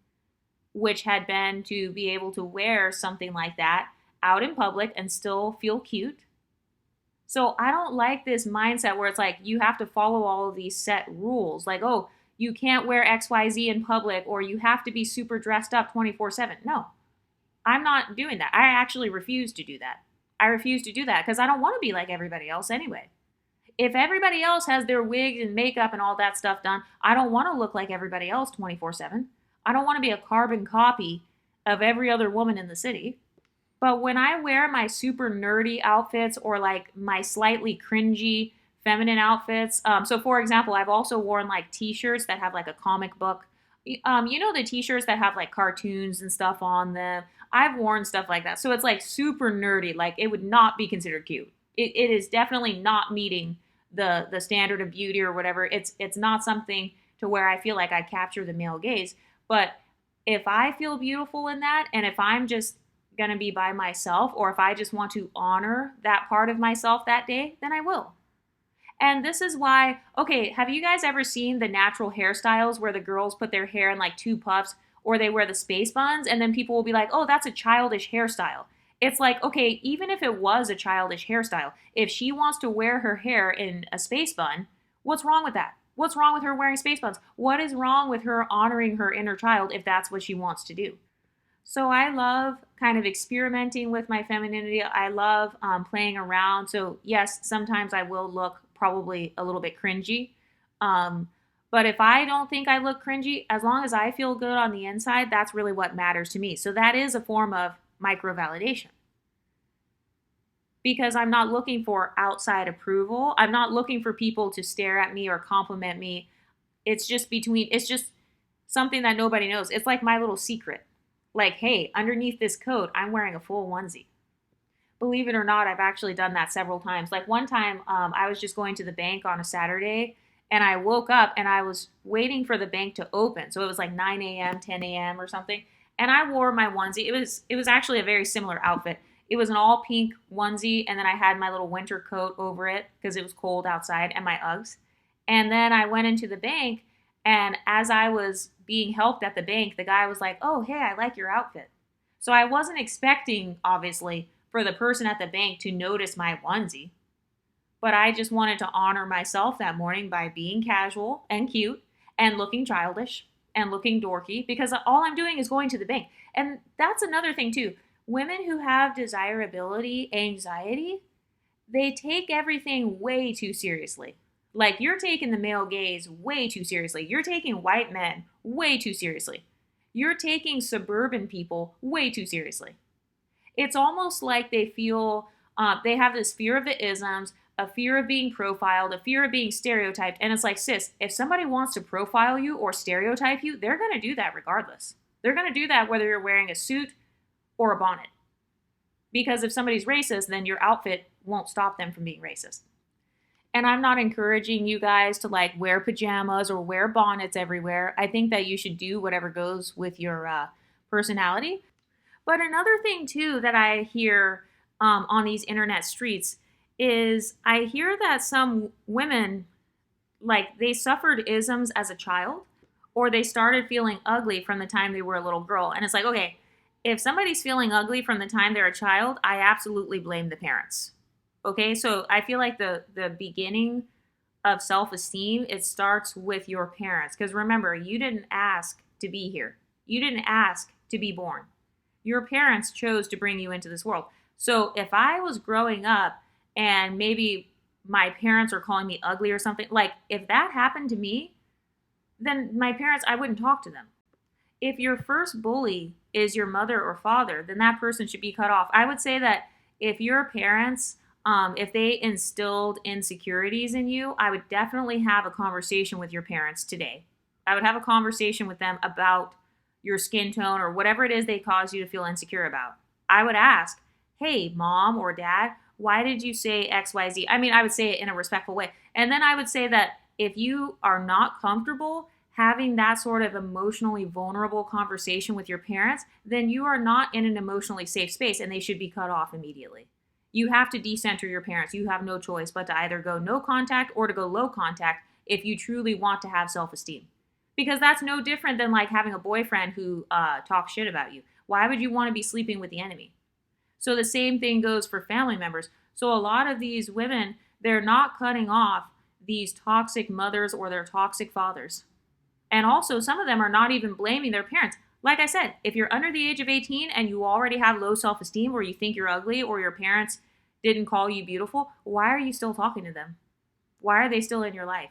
which had been to be able to wear something like that out in public and still feel cute. So I don't like this mindset where it's like you have to follow all of these set rules. Like, oh, you can't wear XYZ in public or you have to be super dressed up 24/7. No, I'm not doing that. I actually refuse to do that. I refuse to do that because I don't want to be like everybody else anyway. If everybody else has their wigs and makeup and all that stuff done, I don't want to look like everybody else 24/7. I don't want to be a carbon copy of every other woman in the city. But when I wear my super nerdy outfits or like my slightly cringy feminine outfits, so for example, I've also worn like t-shirts that have like a comic book. You know the t-shirts that have like cartoons and stuff on them. I've worn stuff like that. So it's like super nerdy. Like it would not be considered cute. It is definitely not meeting the standard of beauty or whatever. It's not something to where I feel like I capture the male gaze. But if I feel beautiful in that, and if I'm just gonna be by myself, or if I just want to honor that part of myself that day, then I will. And this is why, okay, have you guys ever seen the natural hairstyles where the girls put their hair in like two puffs or they wear the space buns and then people will be like, oh, that's a childish hairstyle. It's like, okay, even if it was a childish hairstyle, if she wants to wear her hair in a space bun, what's wrong with that? What's wrong with her wearing space buns? What is wrong with her honoring her inner child if that's what she wants to do? So I love kind of experimenting with my femininity. I love playing around. So yes, sometimes I will look probably a little bit cringy. But if I don't think I look cringy, as long as I feel good on the inside, that's really what matters to me. So that is a form of micro validation, because I'm not looking for outside approval. I'm not looking for people to stare at me or compliment me. It's just something that nobody knows. It's like my little secret. Like, hey, underneath this coat, I'm wearing a full onesie. Believe it or not, I've actually done that several times. Like one time, I was just going to the bank on a Saturday, and I woke up and I was waiting for the bank to open. So it was like 9 a.m., 10 a.m. or something. And I wore my onesie. It was actually a very similar outfit. It was an all pink onesie, and then I had my little winter coat over it because it was cold outside, and my Uggs. And then I went into the bank, and as I was being helped at the bank, the guy was like, "Oh, hey, I like your outfit." So I wasn't expecting, obviously, for the person at the bank to notice my onesie, but I just wanted to honor myself that morning by being casual and cute and looking childish and looking dorky, because all I'm doing is going to the bank. And that's another thing, too. Women who have desirability anxiety, they take everything way too seriously. Like, you're taking the male gaze way too seriously. You're taking white men way too seriously. You're taking suburban people way too seriously. It's almost like they feel they have this fear of the isms, a fear of being profiled, a fear of being stereotyped. And it's like, sis, if somebody wants to profile you or stereotype you, they're going to do that regardless. They're going to do that whether you're wearing a suit or a bonnet. Because if somebody's racist, then your outfit won't stop them from being racist. And I'm not encouraging you guys to like wear pajamas or wear bonnets everywhere. I think that you should do whatever goes with your personality. But another thing too that I hear on these internet streets is I hear that some women, like, they suffered isms as a child, or they started feeling ugly from the time they were a little girl. And it's like, okay, if somebody's feeling ugly from the time they're a child, I absolutely blame the parents. Okay, so I feel like the beginning of self-esteem, it starts with your parents. Because remember, you didn't ask to be here. You didn't ask to be born. Your parents chose to bring you into this world. So if I was growing up and maybe my parents are calling me ugly or something, like, if that happened to me, then my parents, I wouldn't talk to them. If your first bully is your mother or father, then that person should be cut off. I would say that if your parents, if they instilled insecurities in you, I would definitely have a conversation with your parents today. I would have a conversation with them about your skin tone or whatever it is they cause you to feel insecure about. I would ask, hey, mom or dad, why did you say XYZ? I mean, I would say it in a respectful way. And then I would say that if you are not comfortable having that sort of emotionally vulnerable conversation with your parents, then you are not in an emotionally safe space, and they should be cut off immediately. You have to decenter your parents. You have no choice but to either go no contact or to go low contact if you truly want to have self-esteem. Because that's no different than like having a boyfriend who talks shit about you. Why would you want to be sleeping with the enemy? So the same thing goes for family members. So a lot of these women, they're not cutting off these toxic mothers or their toxic fathers. And also, some of them are not even blaming their parents. Like I said, if you're under the age of 18 and you already have low self-esteem, or you think you're ugly, or your parents didn't call you beautiful, why are you still talking to them? Why are they still in your life?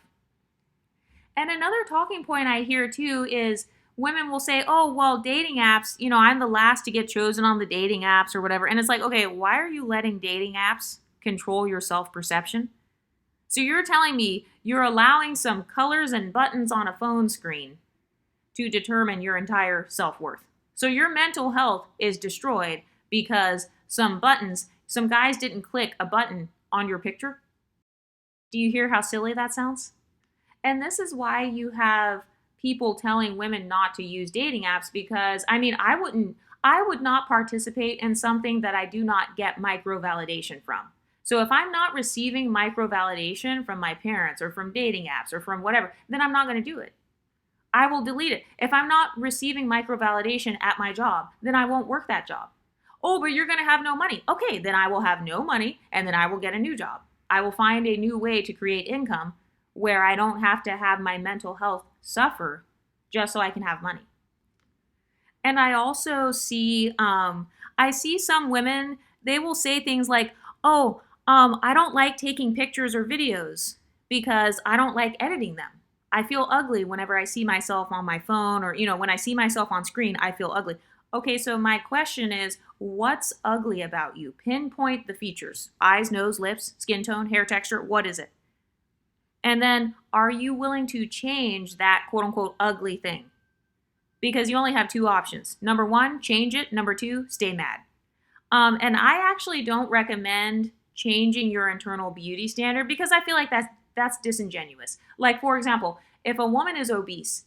And another talking point I hear too is women will say, oh, well, dating apps, I'm the last to get chosen on the dating apps or whatever. And it's like, okay, why are you letting dating apps control your self-perception? So you're telling me you're allowing some colors and buttons on a phone screen to determine your entire self-worth. So your mental health is destroyed because some guys didn't click a button on your picture. Do you hear how silly that sounds? And this is why you have people telling women not to use dating apps, because I would not participate in something that I do not get micro validation from. So if I'm not receiving micro validation from my parents or from dating apps or from whatever, then I'm not going to do it. I will delete it. If I'm not receiving micro validation at my job, then I won't work that job. Oh, but you're going to have no money. Okay, then I will have no money, and then I will get a new job. I will find a new way to create income where I don't have to have my mental health suffer just so I can have money. And I also see, I see some women, they will say things like, oh, I don't like taking pictures or videos because I don't like editing them. I feel ugly whenever I see myself on my phone, or, when I see myself on screen, I feel ugly. Okay, so my question is, what's ugly about you? Pinpoint the features: eyes, nose, lips, skin tone, hair texture. What is it? And then, are you willing to change that quote unquote ugly thing? Because you only have two options. Number one, change it. Number two, stay mad. And I actually don't recommend changing your internal beauty standard, because I feel like that's disingenuous. Like, for example, if a woman is obese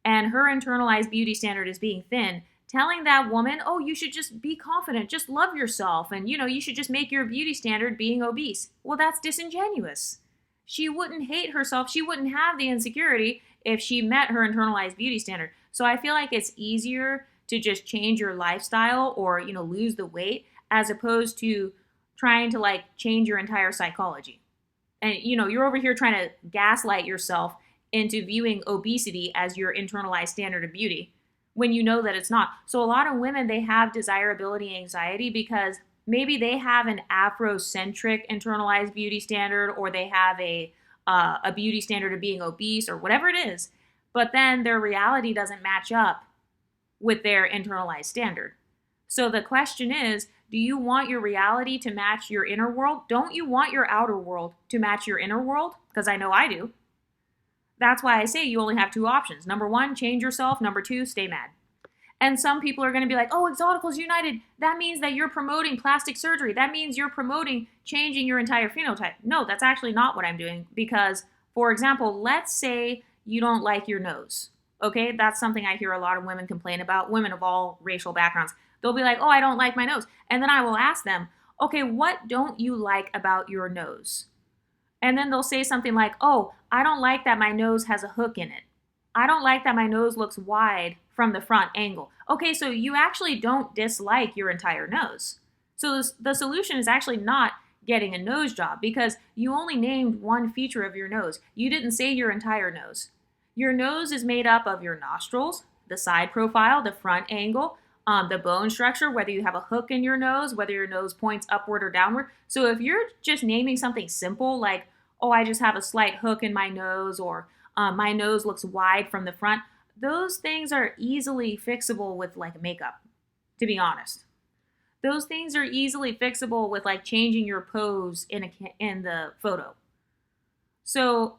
and her internalized beauty standard is being thin, telling that woman, oh, you should just be confident, just love yourself, and you should just make your beauty standard being obese. Well, that's disingenuous. She wouldn't hate herself. She wouldn't have the insecurity if she met her internalized beauty standard. So I feel like it's easier to just change your lifestyle, or, lose the weight, as opposed to trying to like change your entire psychology. And, you're over here trying to gaslight yourself into viewing obesity as your internalized standard of beauty when you know that it's not. So a lot of women, they have desirability anxiety because maybe they have an Afrocentric internalized beauty standard, or they have a beauty standard of being obese, or whatever it is, but then their reality doesn't match up with their internalized standard. So the question is, do you want your reality to match your inner world? Don't you want your outer world to match your inner world? Because I know I do. That's why I say you only have two options. Number one, change yourself. Number two, stay mad. And some people are going to be like, oh, Exoticals United, that means that you're promoting plastic surgery. That means you're promoting changing your entire phenotype. No, that's actually not what I'm doing. Because, for example, let's say you don't like your nose. Okay, that's something I hear a lot of women complain about, women of all racial backgrounds. They'll be like, oh, I don't like my nose. And then I will ask them, okay, what don't you like about your nose? And then they'll say something like, oh, I don't like that my nose has a hook in it. I don't like that my nose looks wide from the front angle. Okay, so you actually don't dislike your entire nose. So the solution is actually not getting a nose job, because you only named one feature of your nose. You didn't say your entire nose. Your nose is made up of your nostrils, the side profile, the front angle, the bone structure, whether you have a hook in your nose, whether your nose points upward or downward. So if you're just naming something simple like, oh, I just have a slight hook in my nose, or my nose looks wide from the front, those things are easily fixable with like makeup, to be honest. Those things are easily fixable with like changing your pose in the photo. So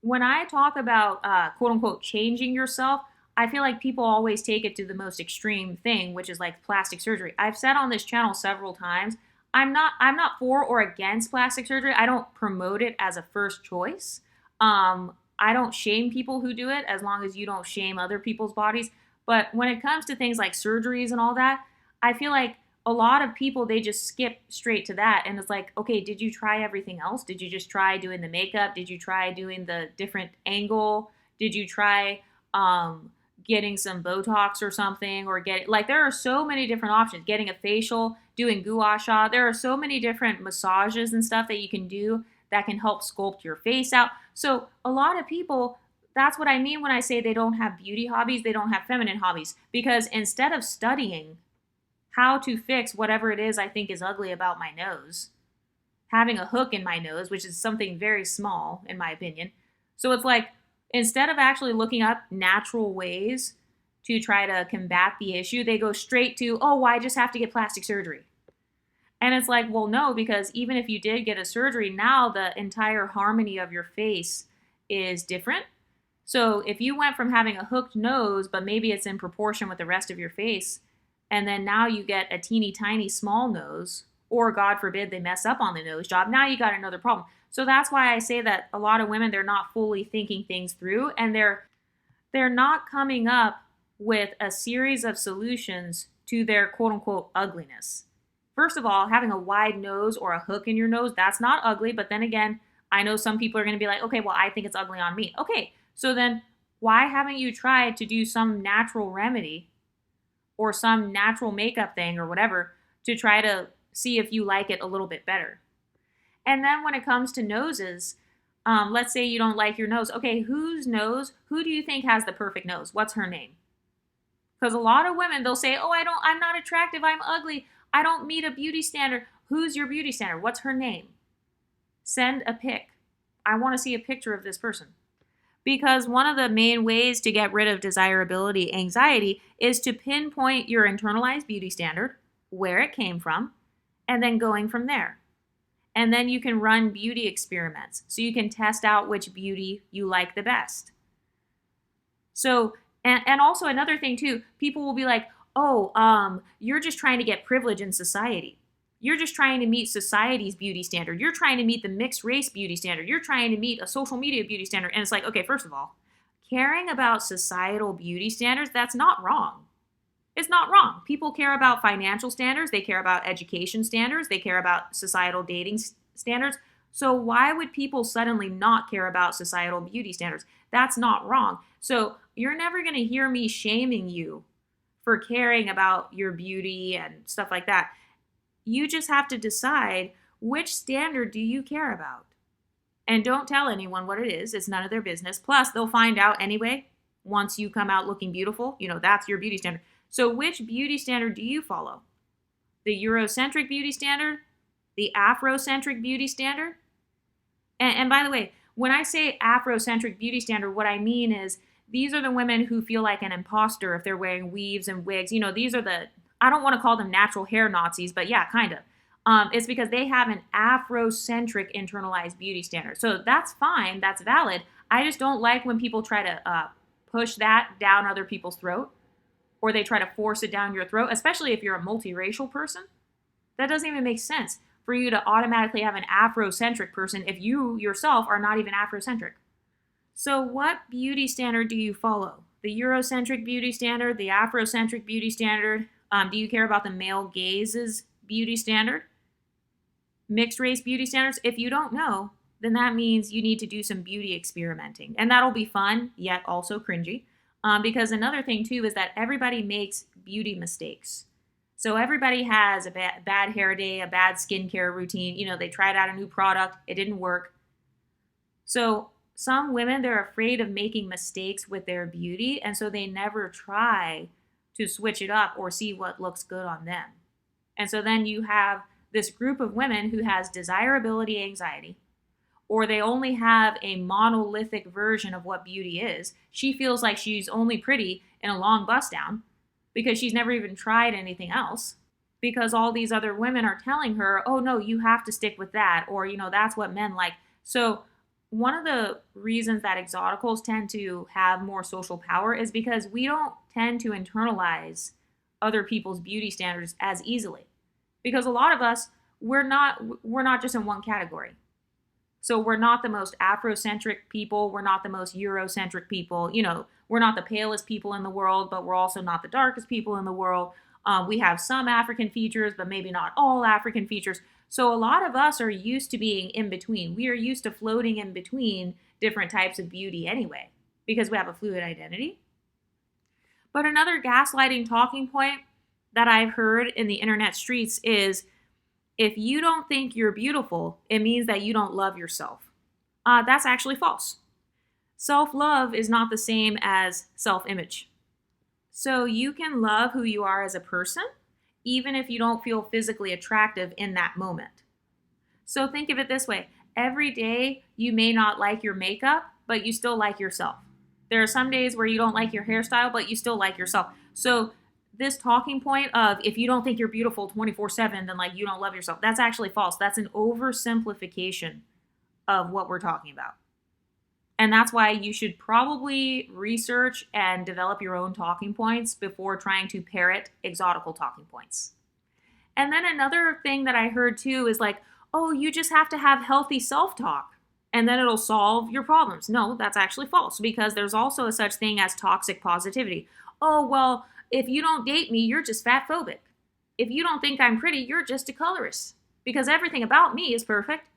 when I talk about quote unquote changing yourself, I feel like people always take it to the most extreme thing, which is like plastic surgery. I've said on this channel several times, I'm not for or against plastic surgery. I don't promote it as a first choice. I don't shame people who do it, as long as you don't shame other people's bodies. But when it comes to things like surgeries and all that, I feel like a lot of people, they just skip straight to that. And it's like, okay, did you try everything else? Did you just try doing the makeup? Did you try doing the different angle? Did you try getting some Botox or something, or there are so many different options. Getting a facial, doing gua sha. There are so many different massages and stuff that you can do that can help sculpt your face out. So a lot of people, that's what I mean when I say they don't have beauty hobbies, they don't have feminine hobbies. Because instead of studying how to fix whatever it is I think is ugly about my nose, having a hook in my nose, which is something very small in my opinion. So it's like, instead of actually looking up natural ways to try to combat the issue, they go straight to, oh, well, I just have to get plastic surgery. And it's like, well, no, because even if you did get a surgery, now the entire harmony of your face is different. So if you went from having a hooked nose, but maybe it's in proportion with the rest of your face, and then now you get a teeny tiny small nose, or God forbid they mess up on the nose job, now you got another problem. So that's why I say that a lot of women, they're not fully thinking things through, and they're not coming up with a series of solutions to their quote unquote ugliness. First of all, having a wide nose or a hook in your nose, that's not ugly. But then again, I know some people are going to be like, okay, well, I think it's ugly on me. Okay, so then why haven't you tried to do some natural remedy or some natural makeup thing or whatever to try to see if you like it a little bit better? And then when it comes to noses, let's say you don't like your nose. Okay, whose nose? Who do you think has the perfect nose? What's her name? Because a lot of women, they'll say, oh, I'm not attractive, I'm ugly, I don't meet a beauty standard. Who's your beauty standard? What's her name? Send a pic. I want to see a picture of this person. Because one of the main ways to get rid of desirability anxiety is to pinpoint your internalized beauty standard, where it came from, and then going from there. And then you can run beauty experiments so you can test out which beauty you like the best. So, and also another thing too, people will be like, oh, you're just trying to get privilege in society. You're just trying to meet society's beauty standard. You're trying to meet the mixed race beauty standard. You're trying to meet a social media beauty standard. And it's like, okay, first of all, caring about societal beauty standards, that's not wrong. It's not wrong. People care about financial standards. They care about education standards. They care about societal dating standards. So why would people suddenly not care about societal beauty standards? That's not wrong. So you're never going to hear me shaming you for caring about your beauty and stuff like that. You just have to decide, which standard do you care about? And don't tell anyone what it is. It's none of their business. Plus, they'll find out anyway once you come out looking beautiful. That's your beauty standard. So which beauty standard do you follow? The Eurocentric beauty standard? The Afrocentric beauty standard? And by the way, when I say Afrocentric beauty standard, what I mean is these are the women who feel like an imposter if they're wearing weaves and wigs. These are I don't want to call them natural hair Nazis, but yeah, kind of. It's because they have an Afrocentric internalized beauty standard. So that's fine. That's valid. I just don't like when people try to push that down other people's throat, or they try to force it down your throat, especially if you're a multiracial person. That doesn't even make sense for you to automatically have an Afrocentric person if you yourself are not even Afrocentric. So what beauty standard do you follow? The Eurocentric beauty standard, the Afrocentric beauty standard? Do you care about the male gaze's beauty standard? Mixed race beauty standards? If you don't know, then that means you need to do some beauty experimenting. And that'll be fun, yet also cringy. Because another thing too is that everybody makes beauty mistakes. So everybody has a bad hair day, a bad skincare routine. They tried out a new product, it didn't work. So some women, they're afraid of making mistakes with their beauty, and so they never try to switch it up or see what looks good on them. And so then you have this group of women who has desirability anxiety, or they only have a monolithic version of what beauty is. She feels like she's only pretty in a long bust down because she's never even tried anything else, because all these other women are telling her, oh no, you have to stick with that, or that's what men like. So one of the reasons that Exoticals tend to have more social power is because we don't tend to internalize other people's beauty standards as easily. Because a lot of us, we're not just in one category. So we're not the most Afrocentric people, we're not the most Eurocentric people, we're not the palest people in the world, but we're also not the darkest people in the world. We have some African features, but maybe not all African features. So a lot of us are used to being in between. We are used to floating in between different types of beauty anyway, because we have a fluid identity. But another gaslighting talking point that I've heard in the internet streets is, if you don't think you're beautiful, it means that you don't love yourself. That's actually false. Self-love is not the same as self-image. So you can love who you are as a person, even if you don't feel physically attractive in that moment. So think of it this way. Every day you may not like your makeup, but you still like yourself. There are some days where you don't like your hairstyle, but you still like yourself. So this talking point of, if you don't think you're beautiful 24/7, then you don't love yourself, that's actually false. That's an oversimplification of what we're talking about. And that's why you should probably research and develop your own talking points before trying to parrot Exotical talking points. And then another thing that I heard too is oh, you just have to have healthy self-talk and then it'll solve your problems. No, that's actually false, because there's also a such thing as toxic positivity. Oh, well, if you don't date me, you're just fat phobic. If you don't think I'm pretty, you're just a colorist, because everything about me is perfect.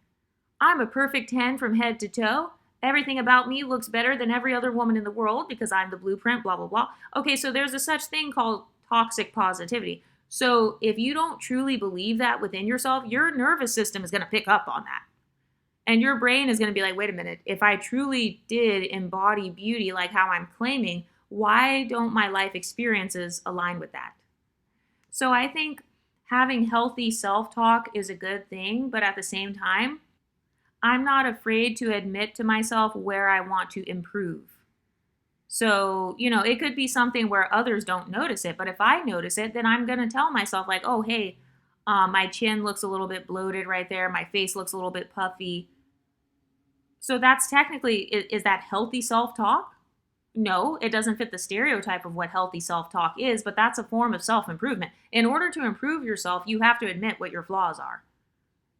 I'm a perfect 10 from head to toe. Everything about me looks better than every other woman in the world because I'm the blueprint, blah, blah, blah. Okay, so there's a such thing called toxic positivity. So if you don't truly believe that within yourself, your nervous system is going to pick up on that. And your brain is going to be like, wait a minute, if I truly did embody beauty like how I'm claiming, why don't my life experiences align with that? So I think having healthy self-talk is a good thing, but at the same time, I'm not afraid to admit to myself where I want to improve. So, it could be something where others don't notice it, but if I notice it, then I'm going to tell myself, like, oh, hey, my chin looks a little bit bloated right there. My face looks a little bit puffy. So that's technically, is that healthy self talk? No, it doesn't fit the stereotype of what healthy self talk is, but that's a form of self improvement. In order to improve yourself, you have to admit what your flaws are.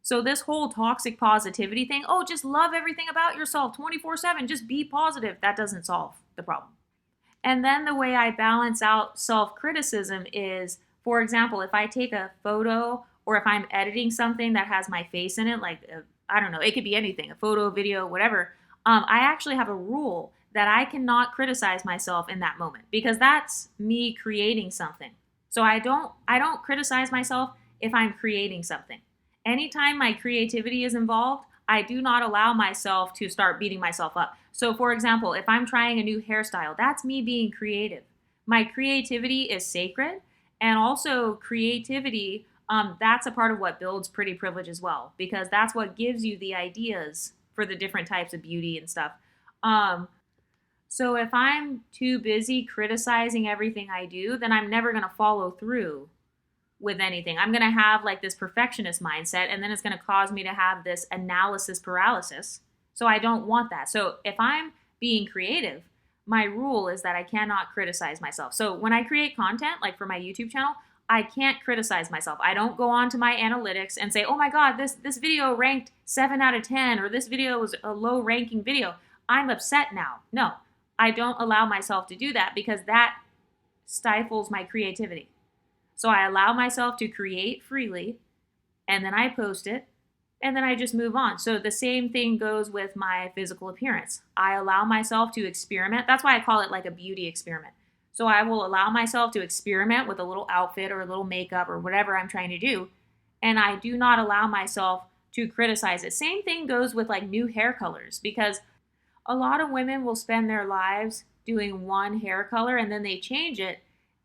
So, this whole toxic positivity thing, oh, just love everything about yourself 24/7, just be positive, that doesn't solve the problem. And then the way I balance out self criticism is, for example, if I take a photo or if I'm editing something that has my face in it, like, I don't know, it could be anything, a photo, video, whatever. I actually have a rule that I cannot criticize myself in that moment because that's me creating something. So I don't criticize myself if I'm creating something. Anytime my creativity is involved, I do not allow myself to start beating myself up. So, for example, if I'm trying a new hairstyle, that's me being creative. My creativity is sacred, and also creativity, that's a part of what builds pretty privilege as well, because that's what gives you the ideas for the different types of beauty and stuff. Um, so, if I'm too busy criticizing everything I do, then I'm never going to follow through with anything. I'm going to have like this perfectionist mindset, and then it's going to cause me to have this analysis paralysis. So I don't want that. So if I'm being creative, my rule is that I cannot criticize myself. So when I create content, like for my YouTube channel, I can't criticize myself. I don't go on to my analytics and say, oh my God, this video ranked 7 out of 10, or this video was a low ranking video. I'm upset now. No, I don't allow myself to do that because that stifles my creativity. So I allow myself to create freely, and then I post it, and then I just move on. So the same thing goes with my physical appearance. I allow myself to experiment. That's why I call it like a beauty experiment. So I will allow myself to experiment with a little outfit or a little makeup or whatever I'm trying to do, and I do not allow myself to criticize it. Same thing goes with like new hair colors, because a lot of women will spend their lives doing one hair color and then they change it,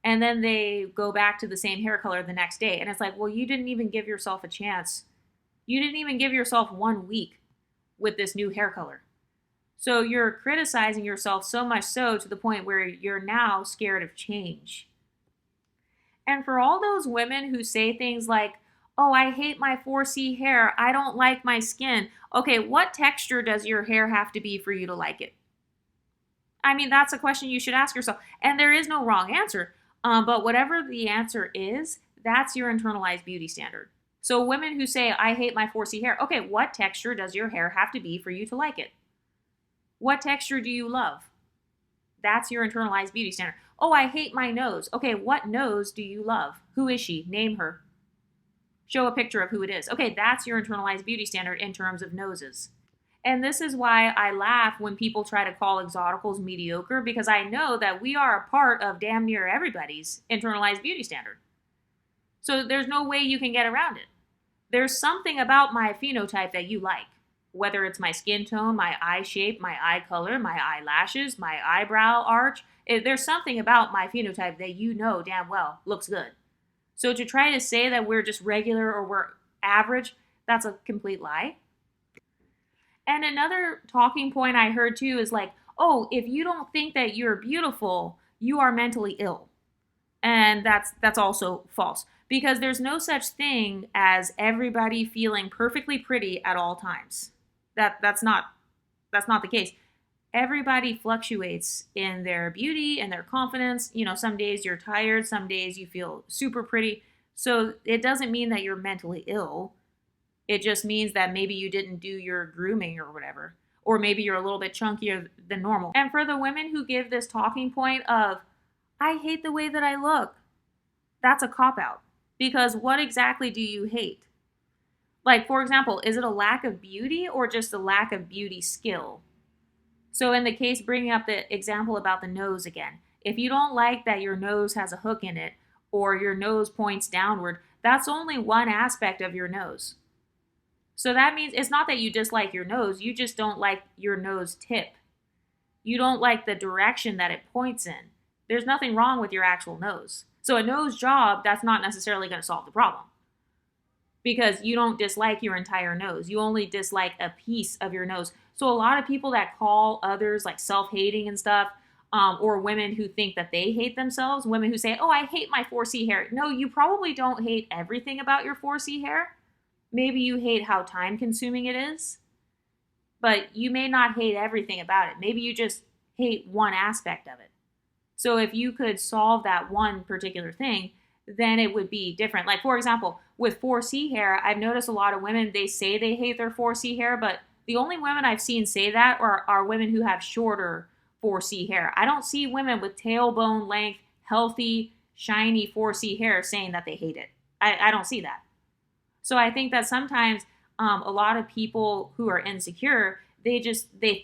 and then they go back to the same hair color the next day. And it's like, well, you didn't even give yourself a chance. You didn't even give yourself 1 week with this new hair color. So you're criticizing yourself so much so to the point where you're now scared of change. And for all those women who say things like, oh, I hate my 4C hair, I don't like my skin. Okay, what texture does your hair have to be for you to like it? I mean, that's a question you should ask yourself. And there is no wrong answer. But whatever the answer is, that's your internalized beauty standard. So women who say, I hate my 4C hair, okay, what texture does your hair have to be for you to like it? What texture do you love? That's your internalized beauty standard. Oh, I hate my nose. Okay, what nose do you love? Who is she? Name her. Show a picture of who it is. Okay, that's your internalized beauty standard in terms of noses. And this is why I laugh when people try to call Exoticals mediocre, because I know that we are a part of damn near everybody's internalized beauty standard. So there's no way you can get around it. There's something about my phenotype that you like, whether it's my skin tone, my eye shape, my eye color, my eyelashes, my eyebrow arch. There's something about my phenotype that you know damn well looks good. So to try to say that we're just regular or we're average, that's a complete lie. And another talking point I heard too is like, oh, if you don't think that you're beautiful, you are mentally ill. And that's also false, because there's no such thing as everybody feeling perfectly pretty at all times. That's not the case. Everybody fluctuates in their beauty and their confidence. Some days you're tired, some days you feel super pretty. So it doesn't mean that you're mentally ill. It just means that maybe you didn't do your grooming or whatever. Or maybe you're a little bit chunkier than normal. And for the women who give this talking point of, I hate the way that I look, that's a cop-out. Because what exactly do you hate? Like, for example, is it a lack of beauty or just a lack of beauty skill? So in the case, bringing up the example about the nose again, if you don't like that your nose has a hook in it or your nose points downward, that's only one aspect of your nose. So that means it's not that you dislike your nose, you just don't like your nose tip. You don't like the direction that it points in. There's nothing wrong with your actual nose. So a nose job, that's not necessarily going to solve the problem. because you don't dislike your entire nose. You only dislike a piece of your nose. So a lot of people that call others like self-hating and stuff, or women who think that they hate themselves, women who say, oh, I hate my 4C hair. No, you probably don't hate everything about your 4C hair. Maybe you hate how time consuming it is, but you may not hate everything about it. Maybe you just hate one aspect of it. So if you could solve that one particular thing, then it would be different. Like, for example, with 4C hair, I've noticed a lot of women, they say they hate their 4C hair, but the only women I've seen say that are women who have shorter 4C hair. I don't see women with tailbone length, healthy, shiny 4C hair saying that they hate it. I don't see that. So I think that sometimes a lot of people who are insecure, they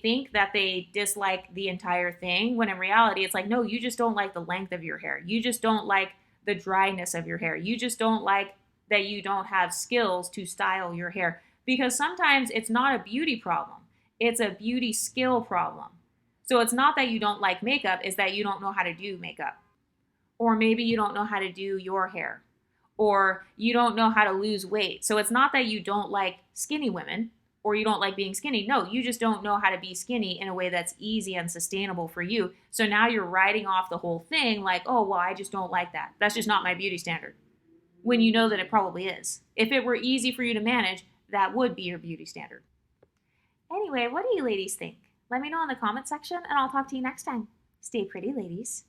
think that they dislike the entire thing, when in reality it's like, no, you just don't like the length of your hair. You just don't like the dryness of your hair. You just don't like that you don't have skills to style your hair, because sometimes it's not a beauty problem, it's a beauty skill problem. So it's not that you don't like makeup, it's that you don't know how to do makeup, or maybe you don't know how to do your hair, or you don't know how to lose weight. So it's not that you don't like skinny women or you don't like being skinny. No, you just don't know how to be skinny in a way that's easy and sustainable for you. So now you're writing off the whole thing like, oh, well, I just don't like that. That's just not my beauty standard. When you know that it probably is. If it were easy for you to manage, that would be your beauty standard. Anyway, what do you ladies think? Let me know in the comment section and I'll talk to you next time. Stay pretty, ladies.